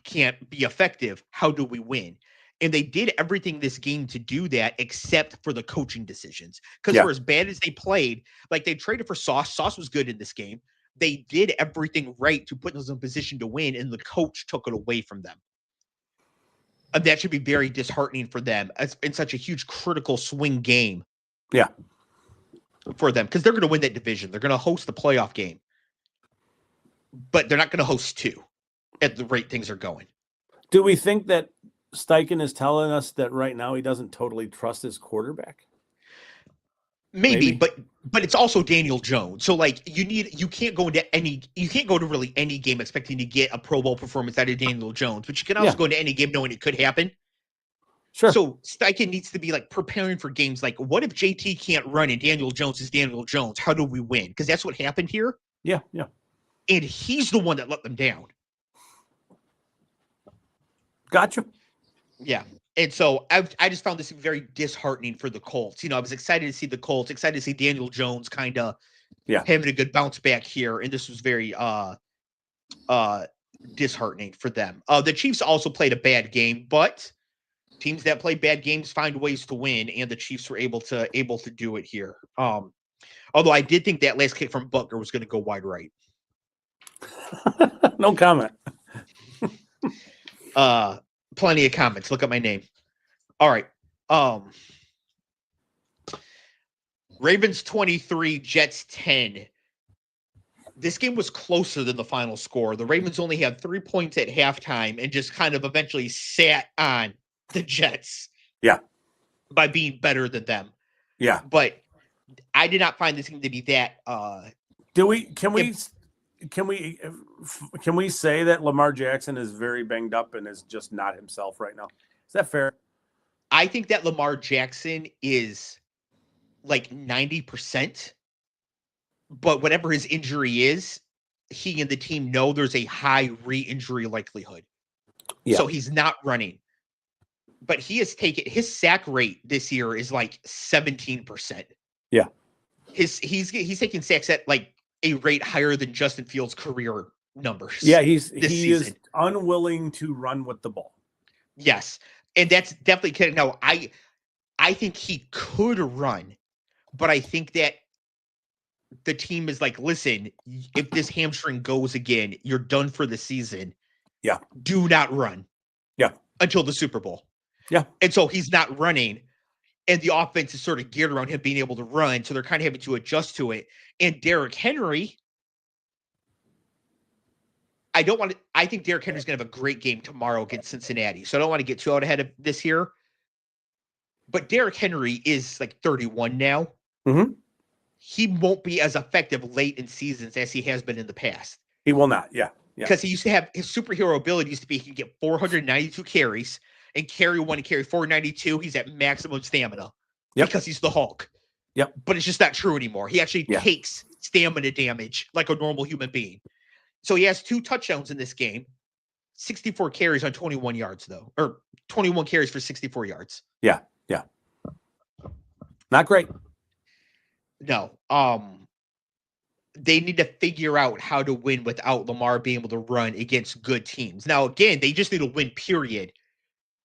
can't be effective, how do we win? And they did everything this game to do that, except for the coaching decisions. Because for as bad as they played, like they traded for Sauce. Sauce was good in this game. They did everything right to put us in a position to win, and the coach took it away from them. And that should be very disheartening for them in such a huge critical swing game. Yeah. For them, because they're going to win that division. They're going to host the playoff game. But they're not going to host two at the rate things are going. Do we think that Steichen is telling us that right now he doesn't totally trust his quarterback? Maybe. but it's also Daniel Jones. So like you can't go to really any game expecting to get a Pro Bowl performance out of Daniel Jones, but you can also go into any game knowing it could happen. Sure. So Steichen needs to be like preparing for games like, what if JT can't run and Daniel Jones is Daniel Jones? How do we win? Because that's what happened here. Yeah. And he's the one that let them down. Gotcha. Yeah. And so I just found this very disheartening for the Colts. I was excited to see the Colts, excited to see Daniel Jones kind of having a good bounce back here. And this was very disheartening for them. The Chiefs also played a bad game, but teams that play bad games find ways to win, and the Chiefs were able to do it here. Although I did think that last kick from Butker was going to go wide right. No comment. Plenty of comments. Look at my name. All right. Ravens 23, Jets 10. This game was closer than the final score. The Ravens only had 3 points at halftime and just kind of eventually sat on the Jets. Yeah. By being better than them. Yeah. But I did not find this game to be that Can we say that Lamar Jackson is very banged up and is just not himself right now? Is that fair? I think that Lamar Jackson is like 90%, but whatever his injury is, he and the team know there's a high re-injury likelihood. Yeah. So he's not running. But he has taken his sack rate this year is like 17%. Yeah. He's taking sacks at like a rate higher than Justin Fields' career numbers. Yeah, he is unwilling to run with the ball. Yes. And that's definitely no, I think he could run, but I think that the team is like, listen, if this hamstring goes again, you're done for the season. Yeah. Do not run. Yeah. Until the Super Bowl. Yeah. And so he's not running, and the offense is sort of geared around him being able to run. So they're kind of having to adjust to it. And Derrick Henry, I think Derrick Henry's going to have a great game tomorrow against Cincinnati. So I don't want to get too out ahead of this here. But Derrick Henry is like 31 now. Mm-hmm. He won't be as effective late in seasons as he has been in the past. He will not. Yeah. Because he used to have his superhero ability used to be he can get 492 carries and carry 492. He's at maximum stamina because he's the Hulk. Yep. But it's just not true anymore. He actually takes stamina damage like a normal human being. So he has 2 touchdowns in this game, 64 carries on 21 yards though, or 21 carries for 64 yards. Yeah. Yeah. Not great. No. They need to figure out how to win without Lamar being able to run against good teams. Now, again, they just need to win, period,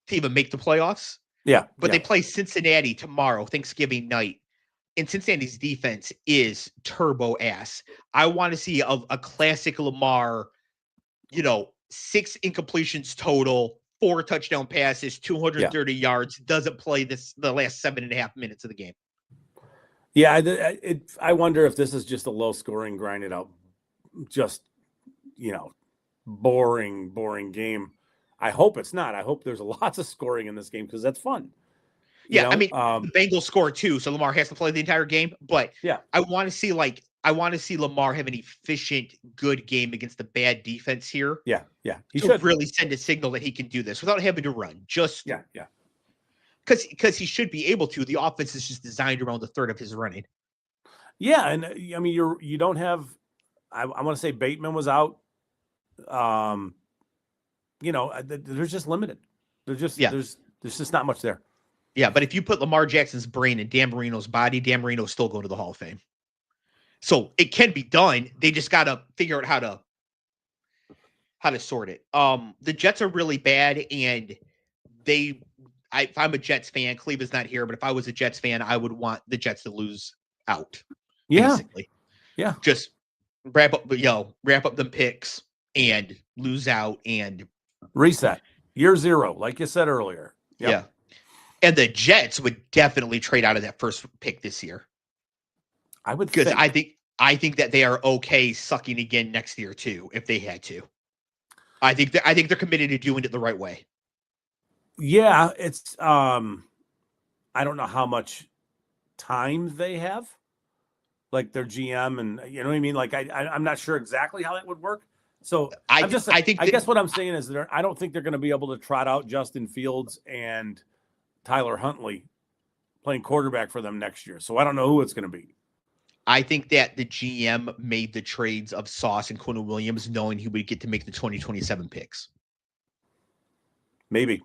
to even make the playoffs. Yeah. But they play Cincinnati tomorrow, Thanksgiving night. And Cincinnati's defense is turbo ass. I want to see a classic Lamar, 6 incompletions total, 4 touchdown passes, 230 yards, doesn't play the last 7.5 minutes of the game. Yeah, I wonder if this is just a low-scoring, grinded out, just, boring game. I hope it's not. I hope there's lots of scoring in this game because that's fun. Yeah, I mean, the Bengals score 2, so Lamar has to play the entire game. But I want to see Lamar have an efficient, good game against the bad defense here. Yeah. He should really send a signal that he can do this without having to run. Just because he should be able to. The offense is just designed around the third of his running. Yeah, and I mean you don't have. I want to say Bateman was out. They're just limited. There's just not much there. Yeah, but if you put Lamar Jackson's brain in Dan Marino's body, Dan Marino's still going to the Hall of Fame. So it can be done. They just got to figure out how to sort it. The Jets are really bad, and if I'm a Jets fan, Cleve is not here, but if I was a Jets fan, I would want the Jets to lose out. Yeah. Basically, Yeah. just wrap up them picks and lose out and reset year zero, like you said earlier. Yep. Yeah, and the Jets would definitely trade out of that first pick this year. I would, because I think that they are okay sucking again next year too if they had to. I think they're committed to doing it the right way. Yeah, it's I don't know how much time they have, like their GM, and you know what I mean. Like I'm not sure exactly how that would work. So I guess what I'm saying is that I don't think they're going to be able to trot out Justin Fields and Tyler Huntley playing quarterback for them next year. So I don't know who it's going to be. I think that the GM made the trades of Sauce and Quinn Williams knowing he would get to make the 2027 picks. Maybe.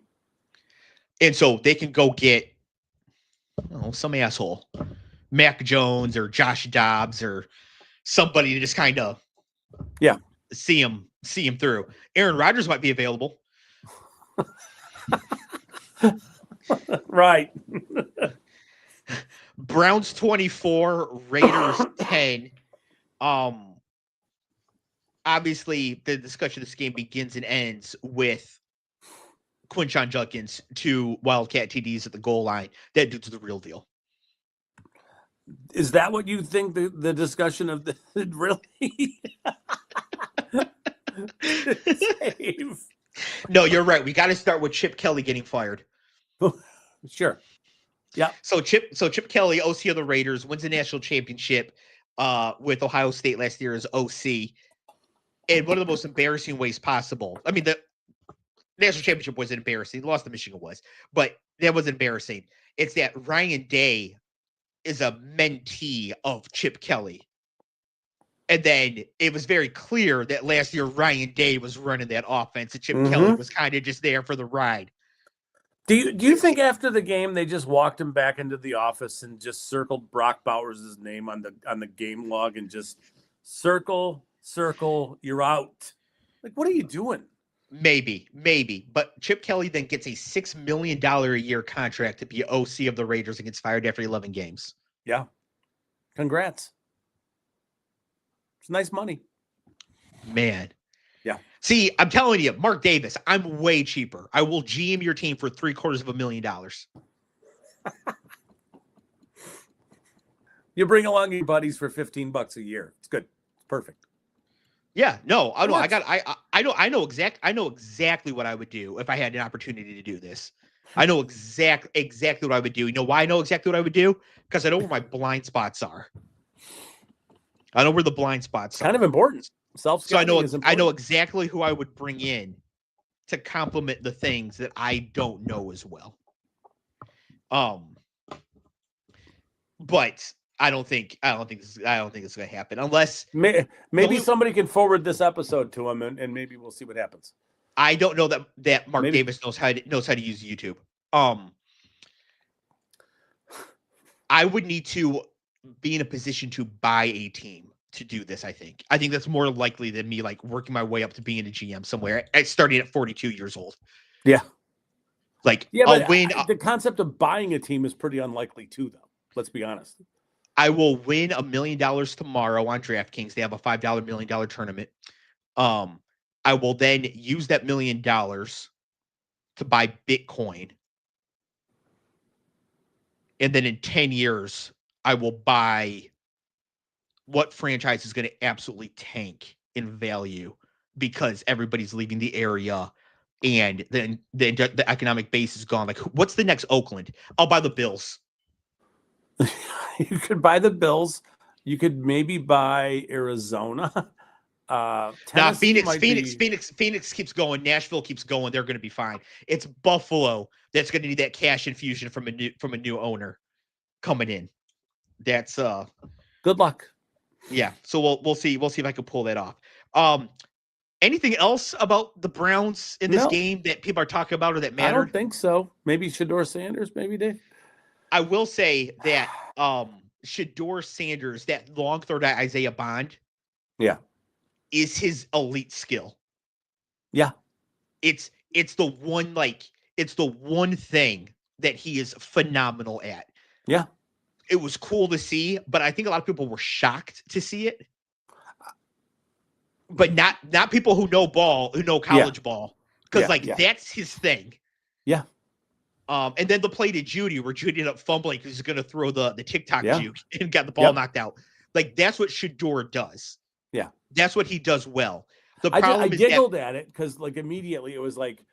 And so they can go get some asshole, Mac Jones or Josh Dobbs or somebody to just kind of see him through. Aaron Rodgers might be available. Right. Browns 24, Raiders 10. Obviously, the discussion of this game begins and ends with Quinshon Judkins, 2 Wildcat TDs at the goal line. That dude's the real deal. Is that what you think the discussion of the really? No, you're right. We got to start with Chip Kelly getting fired. Sure. Yeah. So Chip Kelly, OC of the Raiders, wins the national championship with Ohio State last year as OC. In one of the most embarrassing ways possible. I mean, the national championship wasn't embarrassing. The loss to Michigan was, but that was embarrassing. It's that Ryan Day is a mentee of Chip Kelly. And then it was very clear that last year Ryan Day was running that offense and Chip Kelly was kind of just there for the ride. Do you think after the game they just walked him back into the office and just circled Brock Bowers' name on the game log and just circle, you're out? Like, what are you doing? Maybe. But Chip Kelly then gets a $6 million a year contract to be OC of the Raiders and gets fired after 11 games. Yeah. Congrats. It's nice money. Man. Yeah. See, I'm telling you, Mark Davis, I'm way cheaper. I will GM your team for $750,000. You bring along your buddies for $15 a year. It's good. It's perfect. Yeah, no, I know exactly what I would do if I had an opportunity to do this. I know exactly what I would do. You know why I know exactly what I would do? Because I know where my blind spots are. I know where the blind spots are. Kind of important. So I know exactly who I would bring in to complement the things that I don't know as well. But I don't think it's going to happen unless maybe somebody can forward this episode to him and maybe we'll see what happens. I don't know that Mark Davis knows how to use YouTube. I would need to be in a position to buy a team to do this. I think that's more likely than me like working my way up to being a GM somewhere. Starting at 42 years old. Yeah. I'll win. The concept of buying a team is pretty unlikely too, though. Let's be honest. I will win $1 million tomorrow on DraftKings. They have a $5 million tournament. I will then use that $1 million to buy Bitcoin. And then in 10 years, I will buy what franchise is going to absolutely tank in value because everybody's leaving the area and then the economic base is gone. Like, what's the next Oakland? I'll buy the Bills. You could buy the Bills. You could maybe buy Arizona. Phoenix keeps going. Nashville keeps going. They're going to be fine. It's Buffalo that's going to need that cash infusion from a new owner coming in. That's good luck. Yeah. So we'll see. We'll see if I can pull that off. Anything else about the Browns in this game that people are talking about or that mattered? I don't think so. Maybe Shadeur Sanders. Maybe Dave. I will say that Shadeur Sanders, that long throw to Isaiah Bond, Yeah. is his elite skill. Yeah. It's the one it's the one thing that he is phenomenal at. Yeah. It was cool to see, but I think a lot of people were shocked to see it. But not people who know college ball, because that's his thing. Yeah. And then the play to Judy, where Judy ended up fumbling because he's going to throw the TikTok juke and got the ball knocked out. Like, that's what Shadeur does. Yeah. That's what he does well. The I problem is giggled at it because, like, immediately it was like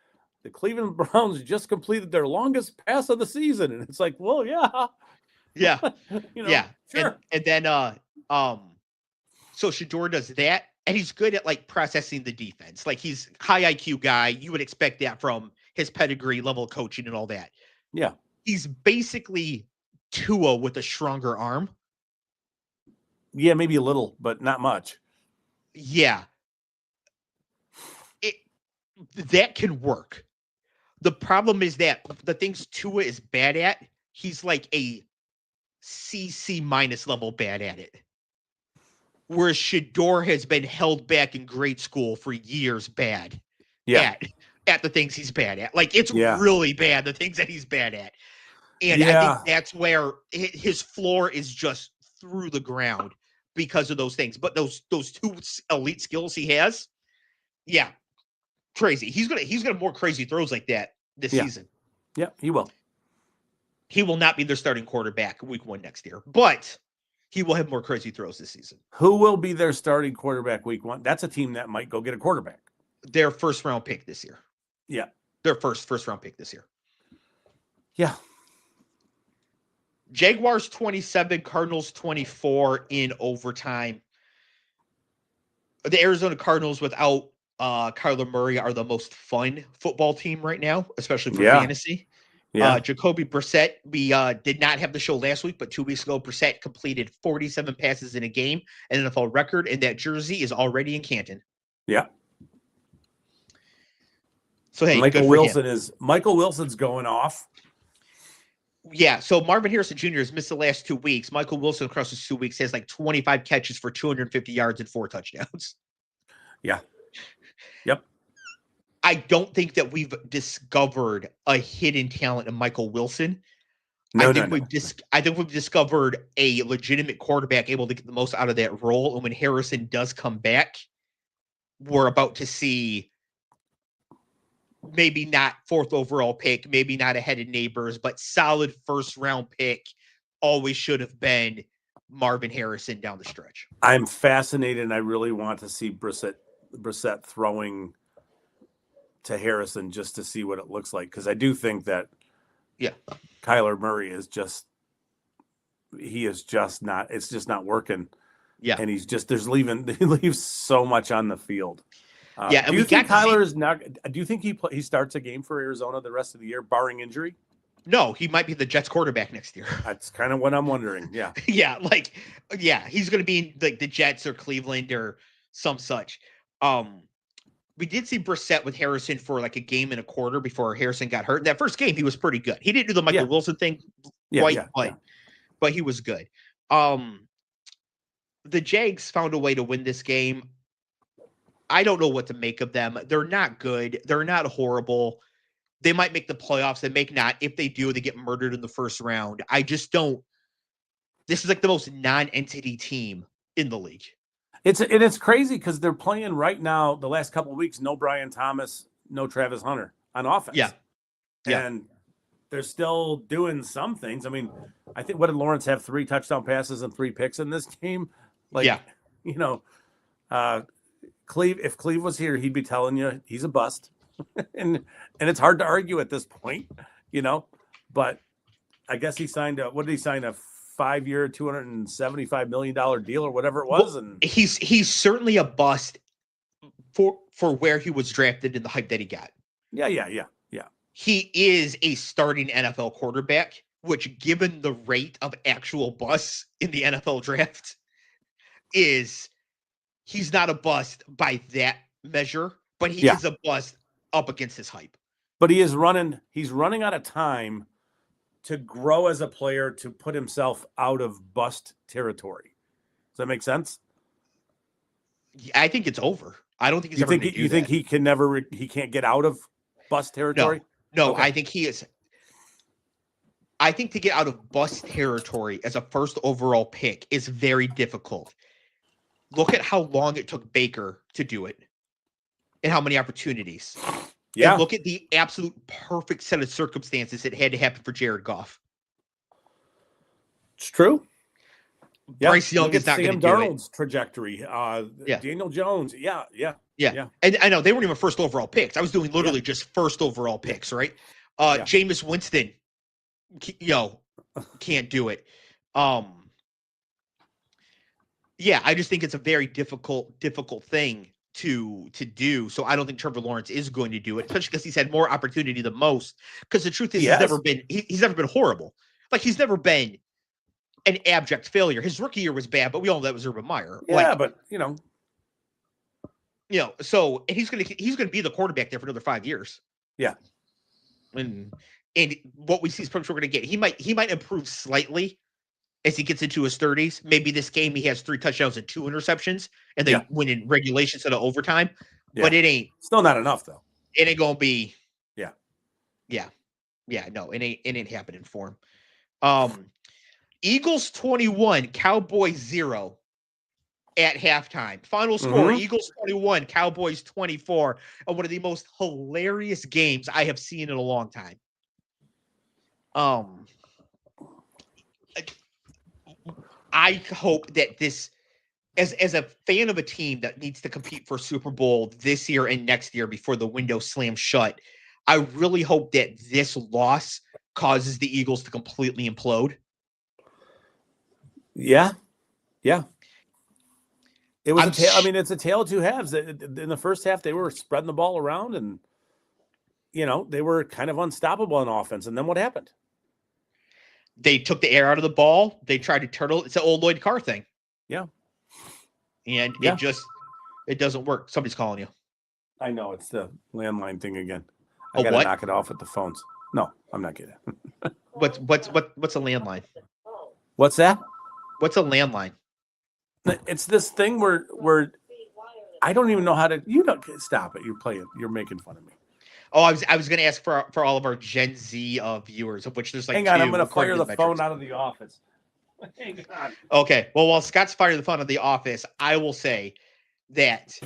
the Cleveland Browns just completed their longest pass of the season, and it's like, well, yeah, yeah, sure. And then so Shadeur does that, and he's good at like processing the defense. Like, he's high IQ guy. You would expect that from his pedigree, level of coaching, and all that. Yeah, he's basically Tua with a stronger arm. Yeah, maybe a little, but not much. Yeah. That can work. The problem is that the things Tua is bad at, he's like a CC minus level bad at it. Whereas Shadeur has been held back in grade school for years bad at the things he's bad at. Like, it's really bad, the things that he's bad at. And I think that's where his floor is just through the ground because of those things. But those two elite skills he has, crazy. He's gonna more crazy throws like that this season. Yeah, he will. He will not be their starting quarterback week 1 next year, but he will have more crazy throws this season. Who will be their starting quarterback week 1? That's a team that might go get a quarterback. Their first round pick this year. Yeah. Their first round pick this year. Yeah. Jaguars 27, Cardinals 24 in overtime. The Arizona Cardinals without Kyler Murray are the most fun football team right now, especially for fantasy. Yeah. Jacoby Brissett, we did not have the show last week, but 2 weeks ago, Brissett completed 47 passes in a game, an NFL record, and that jersey is already in Canton. Yeah. So, hey, Michael Wilson's going off. Yeah, so Marvin Harrison Jr. has missed the last 2 weeks. Michael Wilson across those 2 weeks has like 25 catches for 250 yards and 4 touchdowns. Yeah. Yep. I don't think that we've discovered a hidden talent in Michael Wilson. I think we've discovered a legitimate quarterback able to get the most out of that role. And when Harrison does come back, we're about to see maybe not 4th overall pick, maybe not ahead of Neighbors, but solid first round pick. Always should have been Marvin Harrison down the stretch. I'm fascinated, and I really want to see Brissett throwing to Harrison just to see what it looks like, because I do think that Kyler Murray is just not, it's just not working. Yeah. And he leaves so much on the field. And do you think Kyler is not? Do you think he starts a game for Arizona the rest of the year, barring injury? No, he might be the Jets quarterback next year. That's kind of what I'm wondering. Yeah. He's going to be like the Jets or Cleveland or some such. We did see Brissett with Harrison for like a game and a quarter before Harrison got hurt. That first game, he was pretty good. He didn't do the Michael Wilson thing but he was good. The Jags found a way to win this game. I don't know what to make of them. They're not good. They're not horrible. They might make the playoffs. They may not. If they do, they get murdered in the first round. I just don't. This is like the most non-entity team in the league. It's crazy because they're playing right now. The last couple of weeks, no Brian Thomas, no Travis Hunter on offense. Yeah. And they're still doing some things. I mean, I think, what did Lawrence have? 3 touchdown passes and 3 picks in this game? If Clev was here, he'd be telling you he's a bust. and it's hard to argue at this point, but I guess he signed what did he sign? A 5-year, $275 million deal or whatever it was. And he's certainly a bust for where he was drafted and the hype that he got. Yeah. He is a starting NFL quarterback, which, given the rate of actual busts in the NFL draft, he's not a bust by that measure, but he is a bust up against his hype. But he's running out of time to grow as a player to put himself out of bust territory. Does that make sense? I think it's over. I don't think he's ever going to do you that. think he can't get out of bust territory? No, Okay. I think he is. I think to get out of bust territory as a first overall pick is very difficult. Look at how long it took Baker to do it and how many opportunities. Yeah. And look at the absolute perfect set of circumstances that had to happen for Jared Goff. It's true. Bryce Young is not going to do it. Sam Darnold's trajectory. Daniel Jones. Yeah. And I know they weren't even first overall picks. I was doing literally just first overall picks, right? Jameis Winston, can't do it. I just think it's a very difficult thing to do. So I don't think Trevor Lawrence is going to do it, especially because he's had more opportunity than most. Because the truth is, he's never been horrible. Like, he's never been an abject failure. His rookie year was bad, but we all know that was Urban Meyer. Yeah, but so and he's gonna be the quarterback there for another 5 years. Yeah, and what we see is pretty much we're gonna get. He might improve slightly as he gets into his 30s. Maybe this game he has 3 touchdowns and 2 interceptions, and they win in regulation instead of overtime. Yeah. But it ain't still not enough though. It ain't gonna be. No, it ain't happening for him. Eagles 21, Cowboys 0 at halftime. Final score, Eagles 21, Cowboys 24. And one of the most hilarious games I have seen in a long time. I hope that this, as a fan of a team that needs to compete for Super Bowl this year and next year before the window slams shut, I really hope that this loss causes the Eagles to completely implode. Yeah. It was it's a tale of two halves. In the first half, they were spreading the ball around, and they were kind of unstoppable on offense. And then what happened? They took the air out of the ball. They tried to turtle. It's an old Lloyd Carr thing. Yeah, and it doesn't work. Somebody's calling you. I know, it's the landline thing again. I gotta knock it off with the phones. No, I'm not kidding. What's a landline? What's that? What's a landline? It's this thing where I don't even know how to. Stop it. You're making fun of me. Oh, I was going to ask for all of our Gen Z viewers, of which there's like. Hang on, I'm going to fire the phone out of the office. Hang on. Okay. Well, while Scott's firing the phone out of the office, I will say that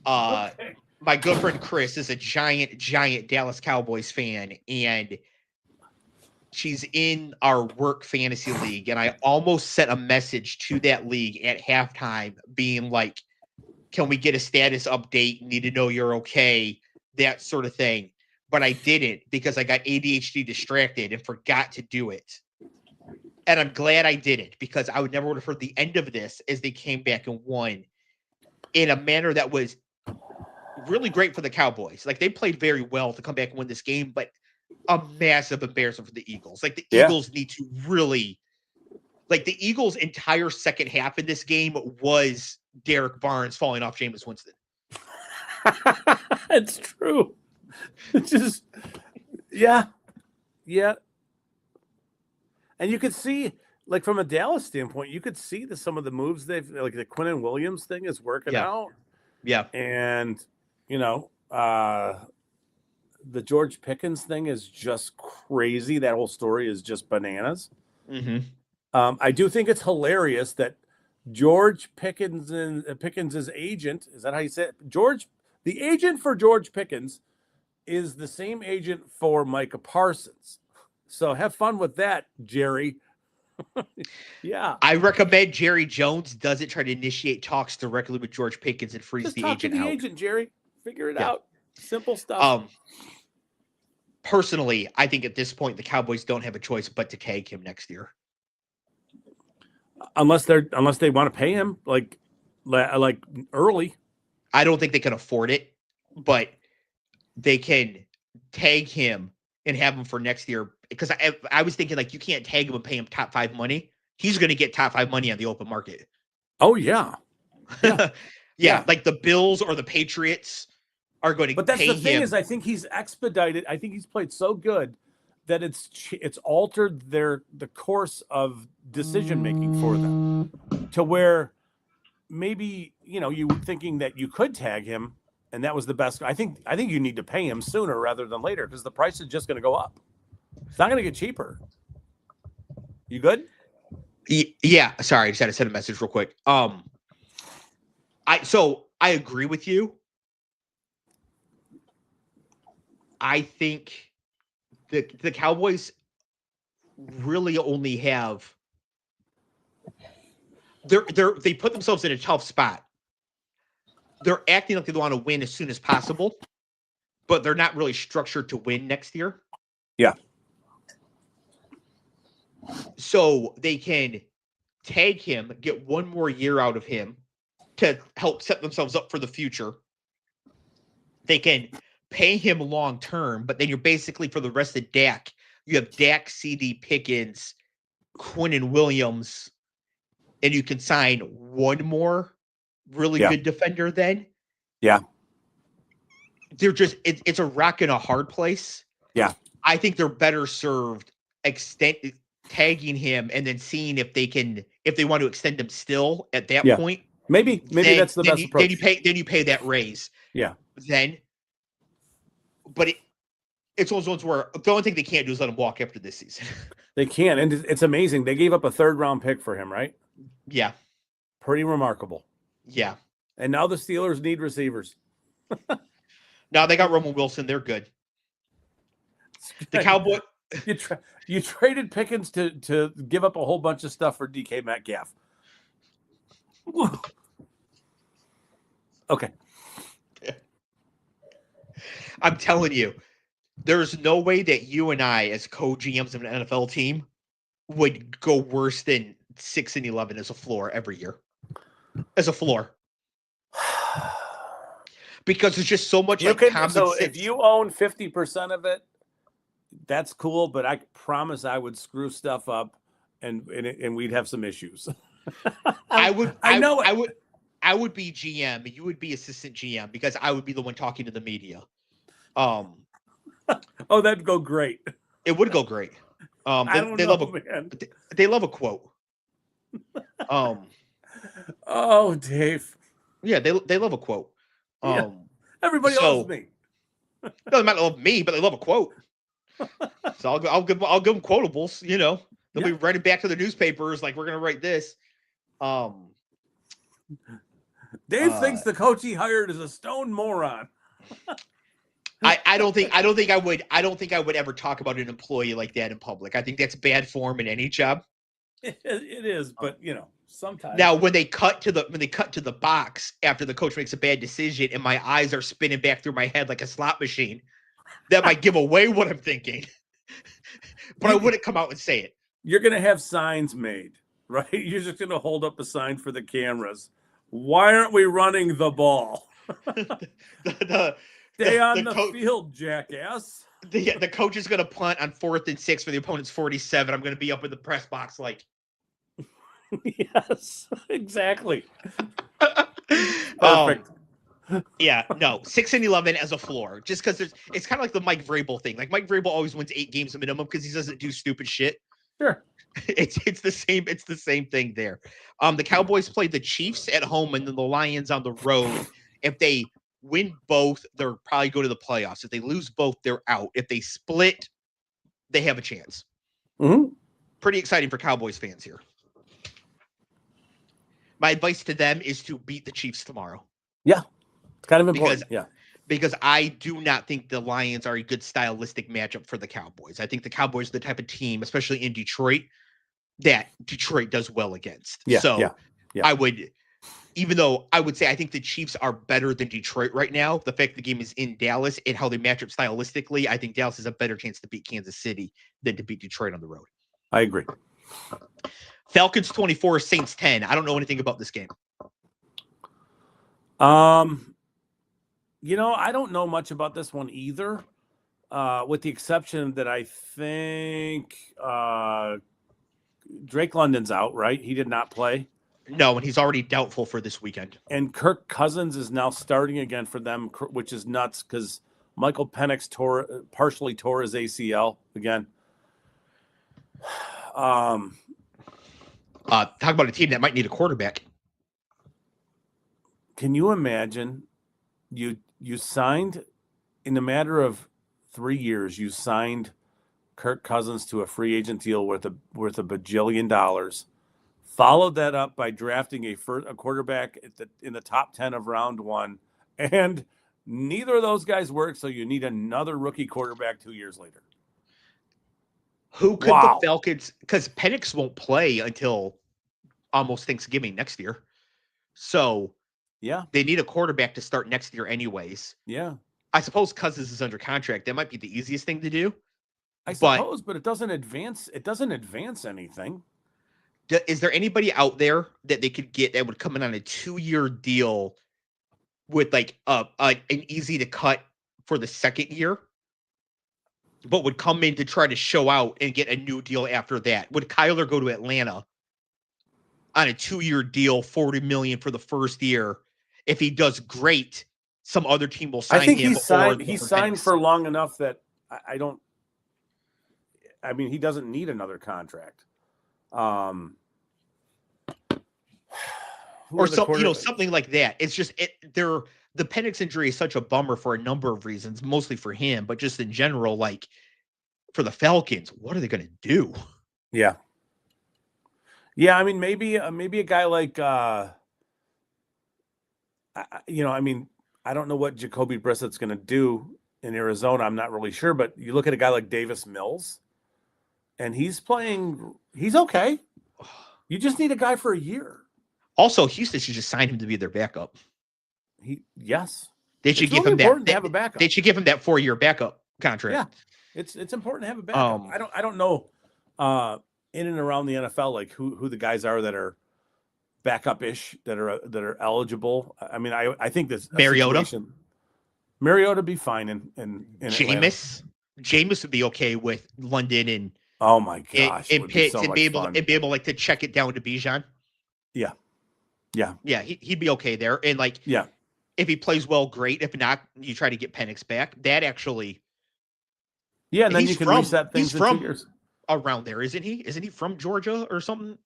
my good friend Chris is a giant Dallas Cowboys fan, and she's in our work fantasy league, and I almost sent a message to that league at halftime being like, can we get a status update? Need to know you're okay, that sort of thing. But I didn't because I got ADHD distracted and forgot to do it. And I'm glad I didn't, because I would never have heard the end of this as they came back and won in a manner that was really great for the Cowboys. Like, they played very well to come back and win this game, but a massive embarrassment for the Eagles. Like, the Eagles need to really, like, the Eagles' entire second half in this game was Derek Barnes falling off Jameis Winston. It's true. It's just, yeah. And you could see, like, from a Dallas standpoint, you could see that some of the moves like the Quinnen Williams thing is working out. Yeah. And, the George Pickens thing is just crazy. That whole story is just bananas. Mm-hmm. I do think it's hilarious that George Pickens' agent, is that how you say it? The agent for George Pickens is the same agent for Micah Parsons. So have fun with that, Jerry. Yeah. I recommend Jerry Jones doesn't try to initiate talks directly with George Pickens and freeze the agent out. Agent, Jerry. Figure it out. Simple stuff. Personally, I think at this point the Cowboys don't have a choice but to tag him next year. Unless they want to pay him like early. I don't think they can afford it, but they can tag him and have him for next year. Because I was thinking, like, you can't tag him and pay him top 5 money. He's going to get top 5 money on the open market. Oh yeah. Yeah. Like the Bills or the Patriots are going to pay him. But that's the thing is, I think he's expedited. I think he's played so good that it's altered the course of decision making for them to where maybe, you were thinking that you could tag him and that was the best. I think you need to pay him sooner rather than later because the price is just going to go up. It's not going to get cheaper. You good? Yeah. Sorry, I just had to send a message real quick. I agree with you. I think the Cowboys really only have they put themselves in a tough spot. They're acting like they want to win as soon as possible, but they're not really structured to win next year. Yeah. So they can tag him, get one more year out of him to help set themselves up for the future. They can pay him long term, but then you're basically for the rest of Dak, you have Dak, CD Pickens, Quinnen Williams, and you can sign one more really good defender then. Yeah. They're just it's a rock and a hard place. Yeah. I think they're better served tagging him and then seeing if they want to extend him still at that point. Maybe that's the best approach. Then you pay that raise. Yeah. But it's one of those ones where the only thing they can't do is let him walk after this season. They can, and it's amazing. They gave up a 3rd-round pick for him, right? Yeah. Pretty remarkable. Yeah. And now the Steelers need receivers. Now they got Roman Wilson. They're good. The Cowboys. You traded Pickens to give up a whole bunch of stuff for DK Metcalf. Okay. I'm telling you, there's no way that you and I, as co-GMs of an NFL team, would go worse than 6-11 as a floor every year. As a floor. Because there's just so much common so sense. If you own 50% of it, that's cool, but I promise I would screw stuff up and we'd have some issues. I would be GM, you would be assistant GM because I would be the one talking to the media. Oh, that'd go great. It would go great. They love a quote. Oh, Dave. Yeah, they love a quote. Everybody loves me. Doesn't matter love me, but they love a quote. So I'll give them quotables. They'll be writing back to the newspapers like we're gonna write this. Dave thinks the coach he hired is a stone moron. I don't think I would ever talk about an employee like that in public. I think that's bad form in any job. It is, but sometimes. Now when they cut to the box after the coach makes a bad decision and my eyes are spinning back through my head like a slot machine, that might give away what I'm thinking. But I wouldn't come out and say it. You're gonna have signs made, right? You're just gonna hold up a sign for the cameras. Why aren't we running the ball? Stay on the field, jackass. The coach is going to punt on 4th and 6 for the opponent's 47. I'm going to be up in the press box like. Yes, exactly. Perfect. Yeah, no, 6-11 as a floor. Just because it's kind of like the Mike Vrabel thing. Like Mike Vrabel always wins 8 games minimum because he doesn't do stupid shit. Sure. It's the same. It's the same thing there. The Cowboys play the Chiefs at home and then the Lions on the road. If they win both, they'll probably go to the playoffs. If they lose both, they're out. If they split, they have a chance. Mm-hmm. Pretty exciting for Cowboys fans here. My advice to them is to beat the Chiefs tomorrow. Yeah, it's kind of important. Because I do not think the Lions are a good stylistic matchup for the Cowboys. I think the Cowboys are the type of team, especially in Detroit, that Detroit does well against. I would, even though I would say I think the Chiefs are better than Detroit right now, the fact the game is in Dallas and how they match up stylistically, I think Dallas has a better chance to beat Kansas City than to beat Detroit on the road. I agree. Falcons 24, Saints 10. I don't know anything about this game. I don't know much about this one either, with the exception that I think Drake London's out, right? He did not play. No, and he's already doubtful for this weekend. And Kirk Cousins is now starting again for them, which is nuts because Michael Penix partially tore his ACL again. Talk about a team that might need a quarterback. Can you imagine? You signed in a matter of 3 years. You signed Kirk Cousins to a free agent deal worth a bajillion dollars. Followed that up by drafting a quarterback in the top 10 of round 1, and neither of those guys work. So you need another rookie quarterback 2 years later. Who could the Falcons? Because Penix won't play until almost Thanksgiving next year. So yeah, they need a quarterback to start next year, anyways. Yeah, I suppose Cousins is under contract. That might be the easiest thing to do. I suppose, but it doesn't advance. It doesn't advance anything. Is there anybody out there that they could get that would come in on a 2-year deal with like an easy to cut for the second year, but would come in to try to show out and get a new deal after that? Would Kyler go to Atlanta on a 2-year deal, $40 million for the first year? If he does great, some other team will sign him. I think he signed for long enough that I don't. I mean, he doesn't need another contract. Or something like that. It's just the Penix injury is such a bummer for a number of reasons, mostly for him, but just in general, like for the Falcons, what are they going to do? Yeah. I mean, maybe a guy like, I mean, I don't know what Jacoby Brissett's going to do in Arizona. I'm not really sure, but you look at a guy like Davis Mills, and he's okay. You just need a guy for a year. Also, Houston should just sign him to be their backup. Yes. They should give him that. To have a backup. They should give him that 4-year backup contract. Yeah. It's important to have a backup. I don't know in and around the NFL like who the guys are that are backup-ish that are eligible. I mean, I think this Mariota be fine in Jameis would be okay with London and oh my gosh, and Pitts and be able like to check it down to Bijan. Yeah, he'd be okay there. And if he plays well, great. If not, you try to get Penix back. That actually, and then you can reset things in 2 years. Around there, isn't he? Isn't he from Georgia or something?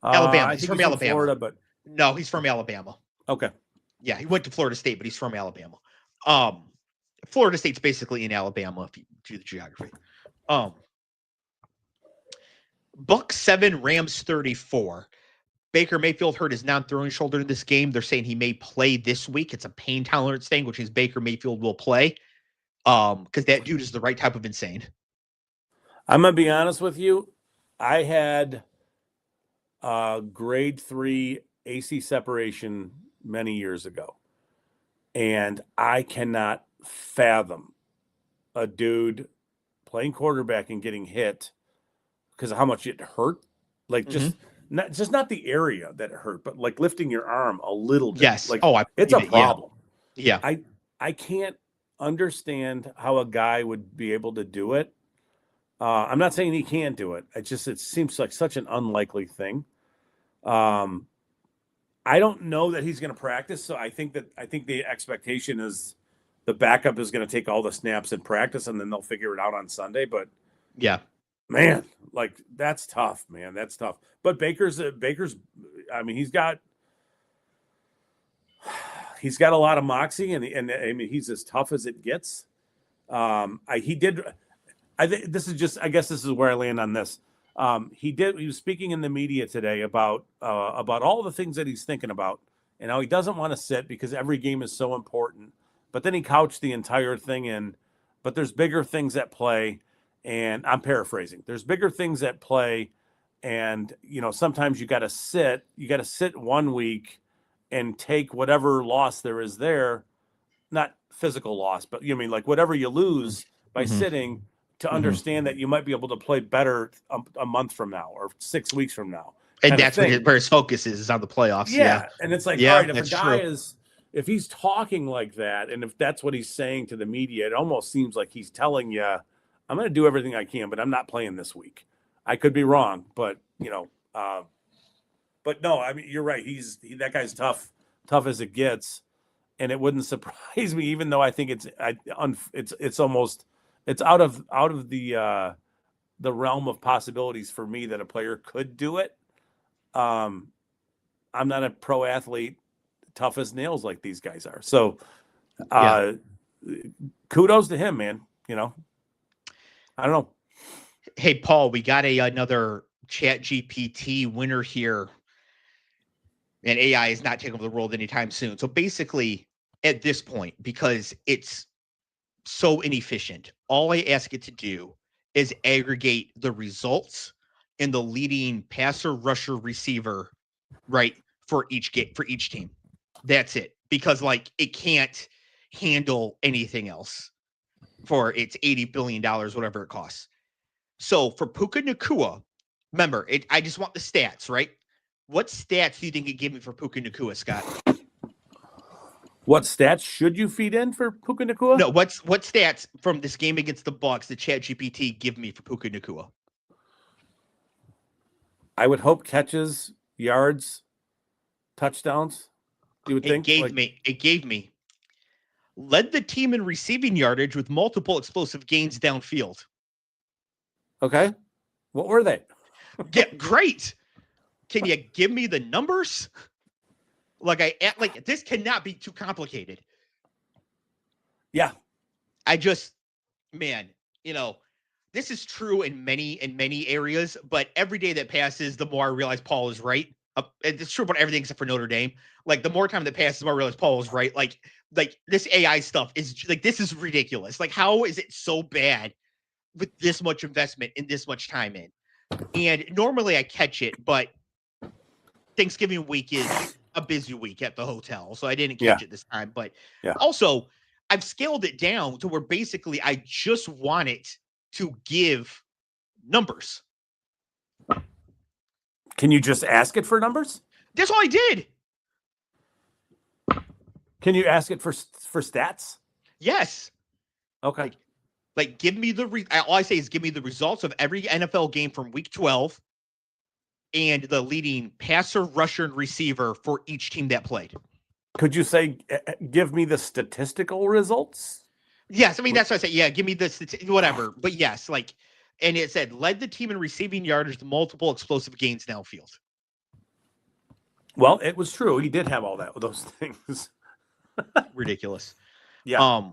Alabama. He's from Alabama. Florida, but no, he's from Alabama. Okay. Yeah, he went to Florida State, but he's from Alabama. Florida State's basically in Alabama if you do the geography. Bucks 7, Rams 34. Baker Mayfield hurt his non-throwing shoulder in this game. They're saying he may play this week. It's a pain tolerance thing, which means Baker Mayfield will play. Because that dude is the right type of insane. I'm going to be honest with you. I had grade 3 AC separation many years ago. And I cannot fathom a dude playing quarterback and getting hit because of how much it hurt. Like just not the area that it hurt, but like lifting your arm a little bit. Yes. Like it's a problem. Yeah. I can't understand how a guy would be able to do it. I'm not saying he can't do it. It seems like such an unlikely thing. I don't know that he's going to practice. So I think the expectation is the backup is going to take all the snaps in practice and then they'll figure it out on Sunday. But yeah, man, like that's tough, man. That's tough. But Baker's, I mean, he's got a lot of moxie and I mean, he's as tough as it gets. I think this is where I land on this. He was speaking in the media today about all the things that he's thinking about and how he doesn't want to sit because every game is so important. But then he couched the entire thing in, but there's bigger things at play. And I'm paraphrasing. There's bigger things at play. And, sometimes you got to sit 1 week and take whatever loss there is there, not physical loss, but like whatever you lose by sitting to understand that you might be able to play better a month from now or 6 weeks from now. And that's where his focus is on the playoffs. Yeah. And it's like, all right, if a guy if he's talking like that, and if that's what he's saying to the media, it almost seems like he's telling you, I'm going to do everything I can, but I'm not playing this week. I could be wrong, but but no, I mean, you're right. That guy's tough as it gets. and it wouldn't surprise me, even though I think it's almost out of the realm of possibilities for me that a player could do it. I'm not a pro athlete, tough as nails like these guys are. So, kudos to him, man. You know, I don't know. Hey, Paul, we got another Chat GPT winner here, and AI is not taking over the world anytime soon. So basically, at this point, because it's so inefficient, all I ask it to do is aggregate the results and the leading passer, rusher, receiver, right, for each team. That's it. Because like it can't handle anything else for its $80 billion, whatever it costs. So for Puka Nacua, remember, I just want the stats, right? What stats do you think it gave me for Puka Nacua, Scott? What stats should you feed in for Puka Nacua? No, what stats from this game against the Bucs did ChatGPT give me for Puka Nacua? I would hope catches, yards, touchdowns. You would think it gave me led the team in receiving yardage with multiple explosive gains downfield. Okay. What were they? Yeah, great. Can you give me the numbers? Like this cannot be too complicated. Yeah. Man, this is true in many areas, but every day that passes, the more I realize Paul is right. It's true about everything except for Notre Dame. Like the more time that passes, the more I realize Paul is right. Like this AI stuff is like, this is ridiculous. Like, how is it so bad with this much investment and this much time in? And normally I catch it, but Thanksgiving week is a busy week at the hotel, so I didn't catch it this time. But also, I've scaled it down to where basically I just want it to give numbers. Can you just ask it for numbers? That's all I did. Can you ask it for stats? Yes. Okay. Like give me all I say is give me the results of every NFL game from week 12 and the leading passer, rusher, and receiver for each team that played. Could you say, give me the statistical results? Yes. I mean, that's what I say. Yeah. Give me the whatever. But yes, and it said led the team in receiving yardage to multiple explosive gains downfield. Well, it was true. He did have all those things. Ridiculous. Yeah.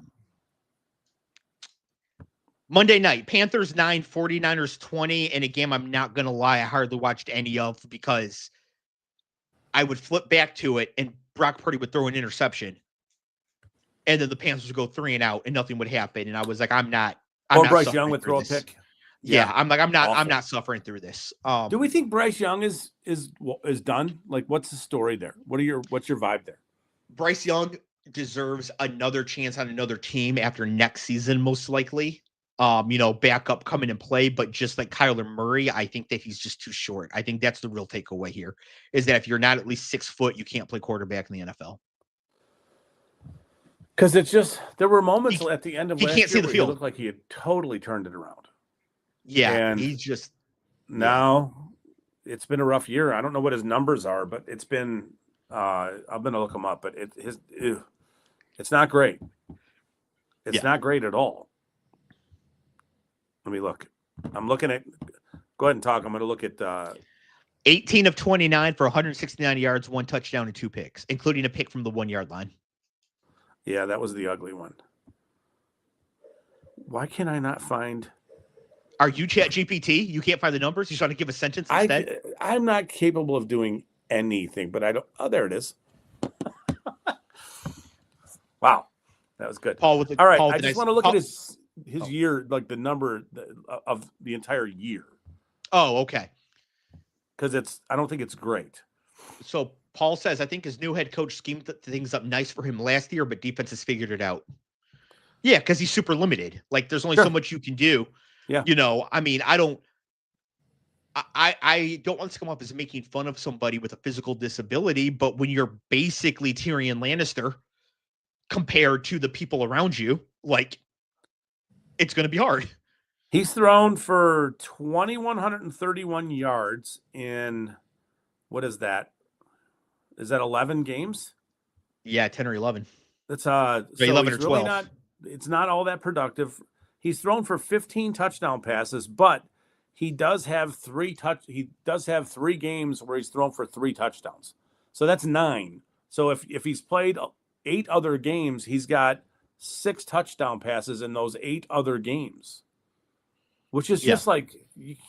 Monday night, Panthers 9, 49ers 20, in a game I'm not going to lie, I hardly watched any of because I would flip back to it and Brock Purdy would throw an interception. And then the Panthers would go 3 and out and nothing would happen. And I was like, I'm not Bryce Young would throw a pick. Yeah, I'm not suffering through this. Do we think Bryce Young is done? Like, what's the story there? What's your vibe there? Bryce Young deserves another chance on another team after next season, most likely. Backup come in and play, but just like Kyler Murray, I think that he's just too short. I think that's the real takeaway here is that if you're not at least 6 foot, you can't play quarterback in the NFL. Because there were moments at the end of last year see the where field. He looked like he had totally turned it around. Yeah, and he's just now it's been a rough year. I don't know what his numbers are, but it's been. I'm gonna look him up, but it's not great. It's not great at all. Let me look. I'm looking at. Go ahead and talk. I'm going to look at 18 of 29 for 169 yards, 1 touchdown, and 2 picks, including a pick from the 1-yard line. Yeah, that was the ugly one. Why can I not find? Are you ChatGPT? You can't find the numbers? You're trying to give a sentence instead? I'm not capable of doing anything, but I don't. Oh, there it is. Wow, that was good. Paul, all right, I just want to look at his year, like the number of the entire year. Oh, okay. Because I don't think it's great. So Paul says, I think his new head coach schemed things up nice for him last year, but defense has figured it out. Yeah, because he's super limited. Like, there's only so much you can do. Yeah. I mean, I don't want to come up as making fun of somebody with a physical disability, but when you're basically Tyrion Lannister compared to the people around you, like, it's going to be hard. He's thrown for 2,131 yards in, what is that? Is that 11 games? Yeah, 10 or 11. So 11 he's or really 12. it's not all that productive. He's thrown for 15 touchdown passes, but he does have three games where he's thrown for 3 touchdowns. So that's 9. So if he's played 8 other games, he's got 6 touchdown passes in those 8 other games. Which is just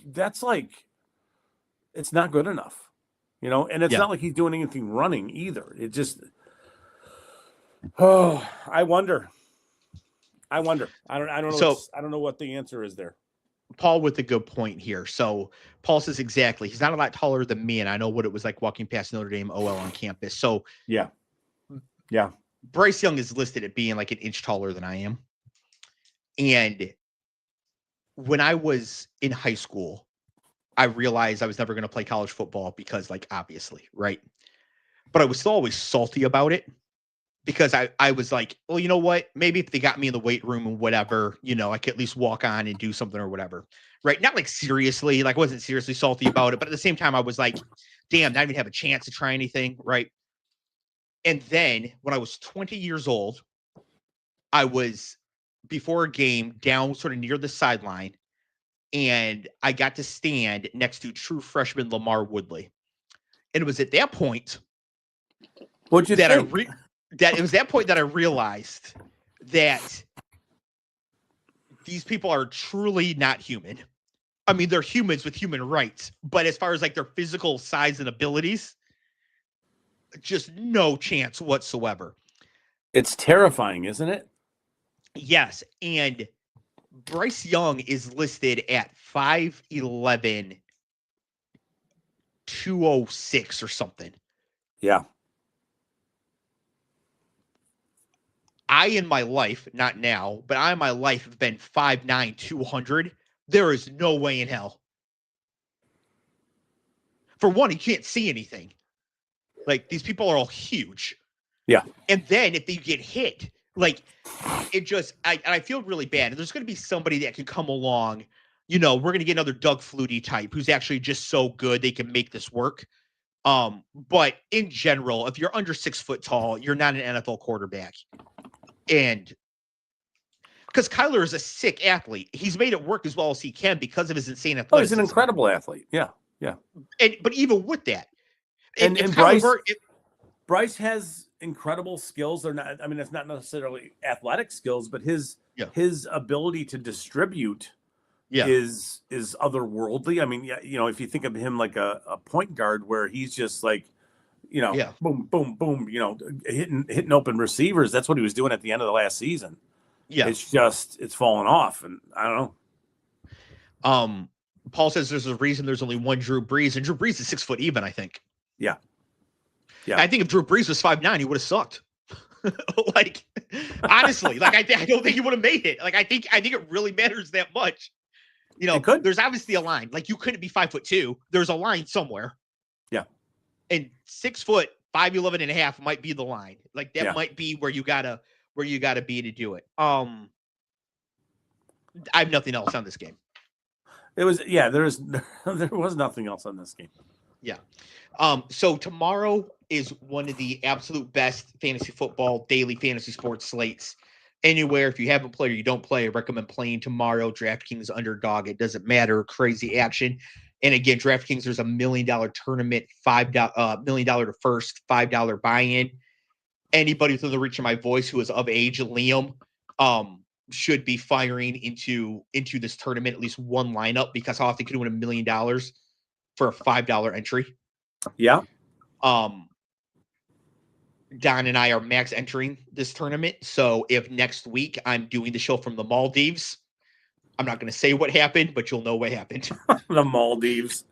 that's it's not good enough. And it's not like he's doing anything running either. It just I wonder. I don't know. So I don't know what the answer is there. Paul with a good point here. So Paul says exactly. He's not a lot taller than me, and I know what it was like walking past Notre Dame OL on campus. So yeah. Bryce Young is listed at being like an inch taller than I am. And when I was in high school, I realized I was never going to play college football because, like, obviously, right? But I was still always salty about it. Because I was like, well, you know what? Maybe if they got me in the weight room and whatever, I could at least walk on and do something or whatever. Right. Not like seriously, like I wasn't seriously salty about it. But at the same time, I was like, damn, not even have a chance to try anything. Right. And then when I was 20 years old, I was before a game down sort of near the sideline. And I got to stand next to true freshman Lamar Woodley. And it was at that point What'd you think? It was that point that I realized that these people are truly not human. I mean, they're humans with human rights, but as far as like their physical size and abilities, just no chance whatsoever. It's terrifying, isn't it? Yes. And Bryce Young is listed at 5'11", 206 or something. Yeah. I, in my life, not now, but I in my life have been 5'9", 200. There is no way in hell. For one, you can't see anything. Like, these people are all huge. Yeah. And then if they get hit, like, it just, I feel really bad. And there's going to be somebody that can come along. We're going to get another Doug Flutie type who's actually just so good they can make this work. But in general, if you're under 6 foot tall, you're not an NFL quarterback. And because Kyler is a sick athlete, he's made it work as well as he can because of his insane athleticism. Oh, he's an incredible athlete. Yeah. But even with that, and Bryce has incredible skills. They're not. I mean, it's not necessarily athletic skills, but his ability to distribute is otherworldly. I mean, if you think of him like a point guard, where he's just like, boom, boom, boom, hitting open receivers. That's what he was doing at the end of the last season. Yeah, it's fallen off, and I don't know. Paul says there's a reason there's only one Drew Brees, and Drew Brees is 6 foot even, I think. Yeah. I think if Drew Brees was 5'9", he would have sucked. Like, honestly, like I don't think he would have made it. Like I think it really matters that much. There's obviously a line. Like you couldn't be 5'2". There's a line somewhere. Yeah. And 6 foot, 5'11" and a half might be the line. Like that might be where you gotta be to do it. I have nothing else on this game. There was nothing else on this game. Yeah. So tomorrow is one of the absolute best fantasy football daily fantasy sports slates anywhere. If you haven't played or you don't play, I recommend playing tomorrow. DraftKings underdog. It doesn't matter. Crazy action. And again, DraftKings, there's $1 million tournament, $5 million to first, $5 buy-in. Anybody within the reach of my voice who is of age, Liam, should be firing into this tournament, at least one lineup, because how often could you win $1 million for a $5 entry? Yeah. Don and I are max entering this tournament. So if next week I'm doing the show from the Maldives, I'm not going to say what happened, but you'll know what happened. The Maldives.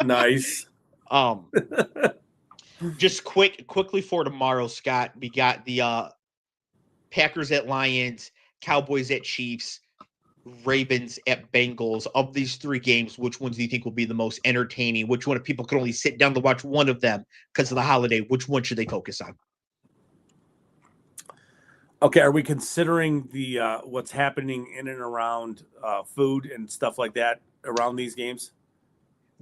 Nice. Just quickly for tomorrow, Scott, we got the Packers at Lions, Cowboys at Chiefs, Ravens at Bengals. Of these 3 games, which ones do you think will be the most entertaining? Which one, if people could only sit down to watch one of them because of the holiday, which one should they focus on? Okay, are we considering the what's happening in and around food and stuff like that around these games?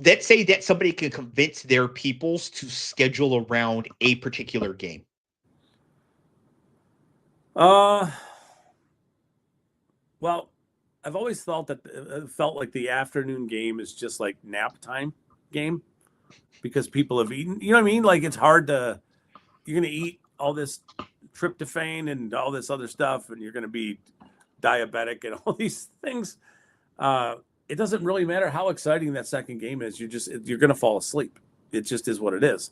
Let's say that somebody can convince their peoples to schedule around a particular game. Well, I've always felt like the afternoon game is just like nap time game because people have eaten. You know what I mean? Like it's hard to. You're going to eat all this tryptophan and all this other stuff, and you're going to be diabetic and all these things. It doesn't really matter how exciting that second game is. You're going to fall asleep. It just is what it is.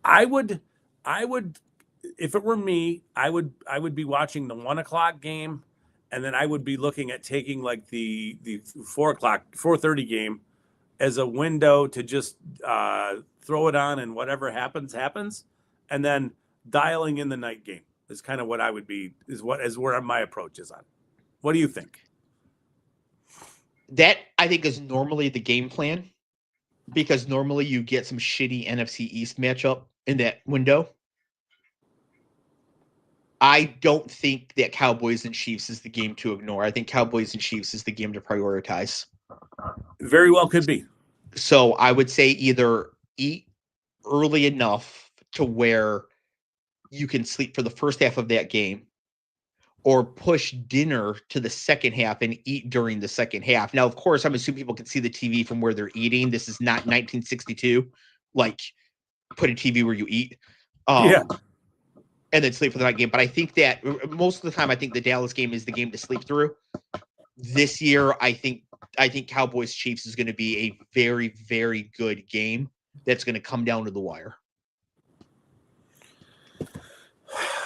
I would, if it were me, I would be watching the 1 o'clock game, and then I would be looking at taking like the 4:30 game as a window to just throw it on and whatever happens, and then dialing in the night game is kind of what I would be is where my approach is on. What do you think? That I think is normally the game plan, because normally you get some shitty NFC East matchup in that window. I don't think that Cowboys and Chiefs is the game to ignore. I think Cowboys and Chiefs is the game to prioritize. Very well could be. So I would say either eat early enough to where you can sleep for the first half of that game, or push dinner to the second half and eat during the second half. Now, of course, I'm assuming people can see the TV from where they're eating. This is not 1962, like put a TV where you eat. Yeah. And then sleep for the night game. But I think that most of the time, I think the Dallas game is the game to sleep through. This year, I think Cowboys Chiefs is going to be a very, very good game that's going to come down to the wire.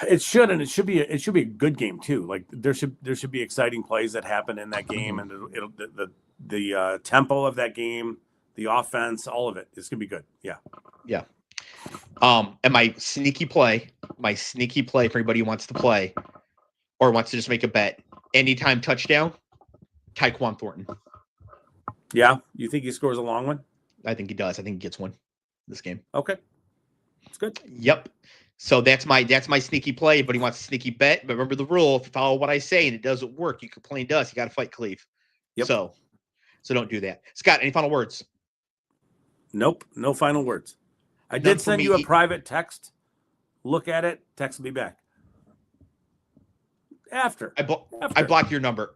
It should, and it should be a good game too. Like there should be exciting plays that happen in that game, and the tempo of that game, the offense, all of it is gonna be good. Yeah. And my sneaky play for anybody who wants to play or wants to just make a bet, anytime touchdown, Tyquan Thornton. Yeah, you think he scores a long one? I think he does. I think he gets one this game. Okay, that's good. Yep. So that's my sneaky play, but he wants a sneaky bet. But remember the rule: if you follow what I say and it doesn't work, you complain to us. You got to fight Clev. Yep. So don't do that. Scott, any final words? Nope, no final words. I did send you a private text. Look at it. Text me back. After. I blocked your number.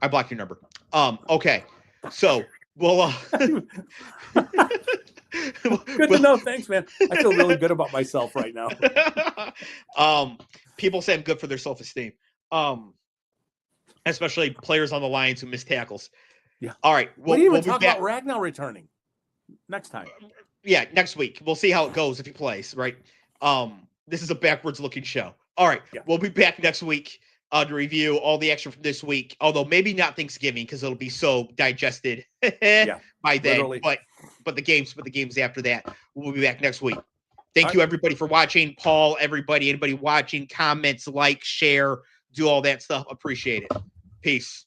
Okay. So well. Good to know. Thanks, man. I feel really good about myself right now. People say I'm good for their self-esteem. Especially players on the Lions who miss tackles. Yeah. All right. We'll even talk about Ragnow returning next time. Yeah, next week. We'll see how it goes if he plays, right? This is a backwards looking show. All right. Yeah. We'll be back next week to review all the action from this week. Although maybe not Thanksgiving because it'll be so digested by then. Literally. But the games after that. We'll be back next week. Thank you everybody for watching. Paul, anybody watching, comments, like, share, do all that stuff. Appreciate it. Peace.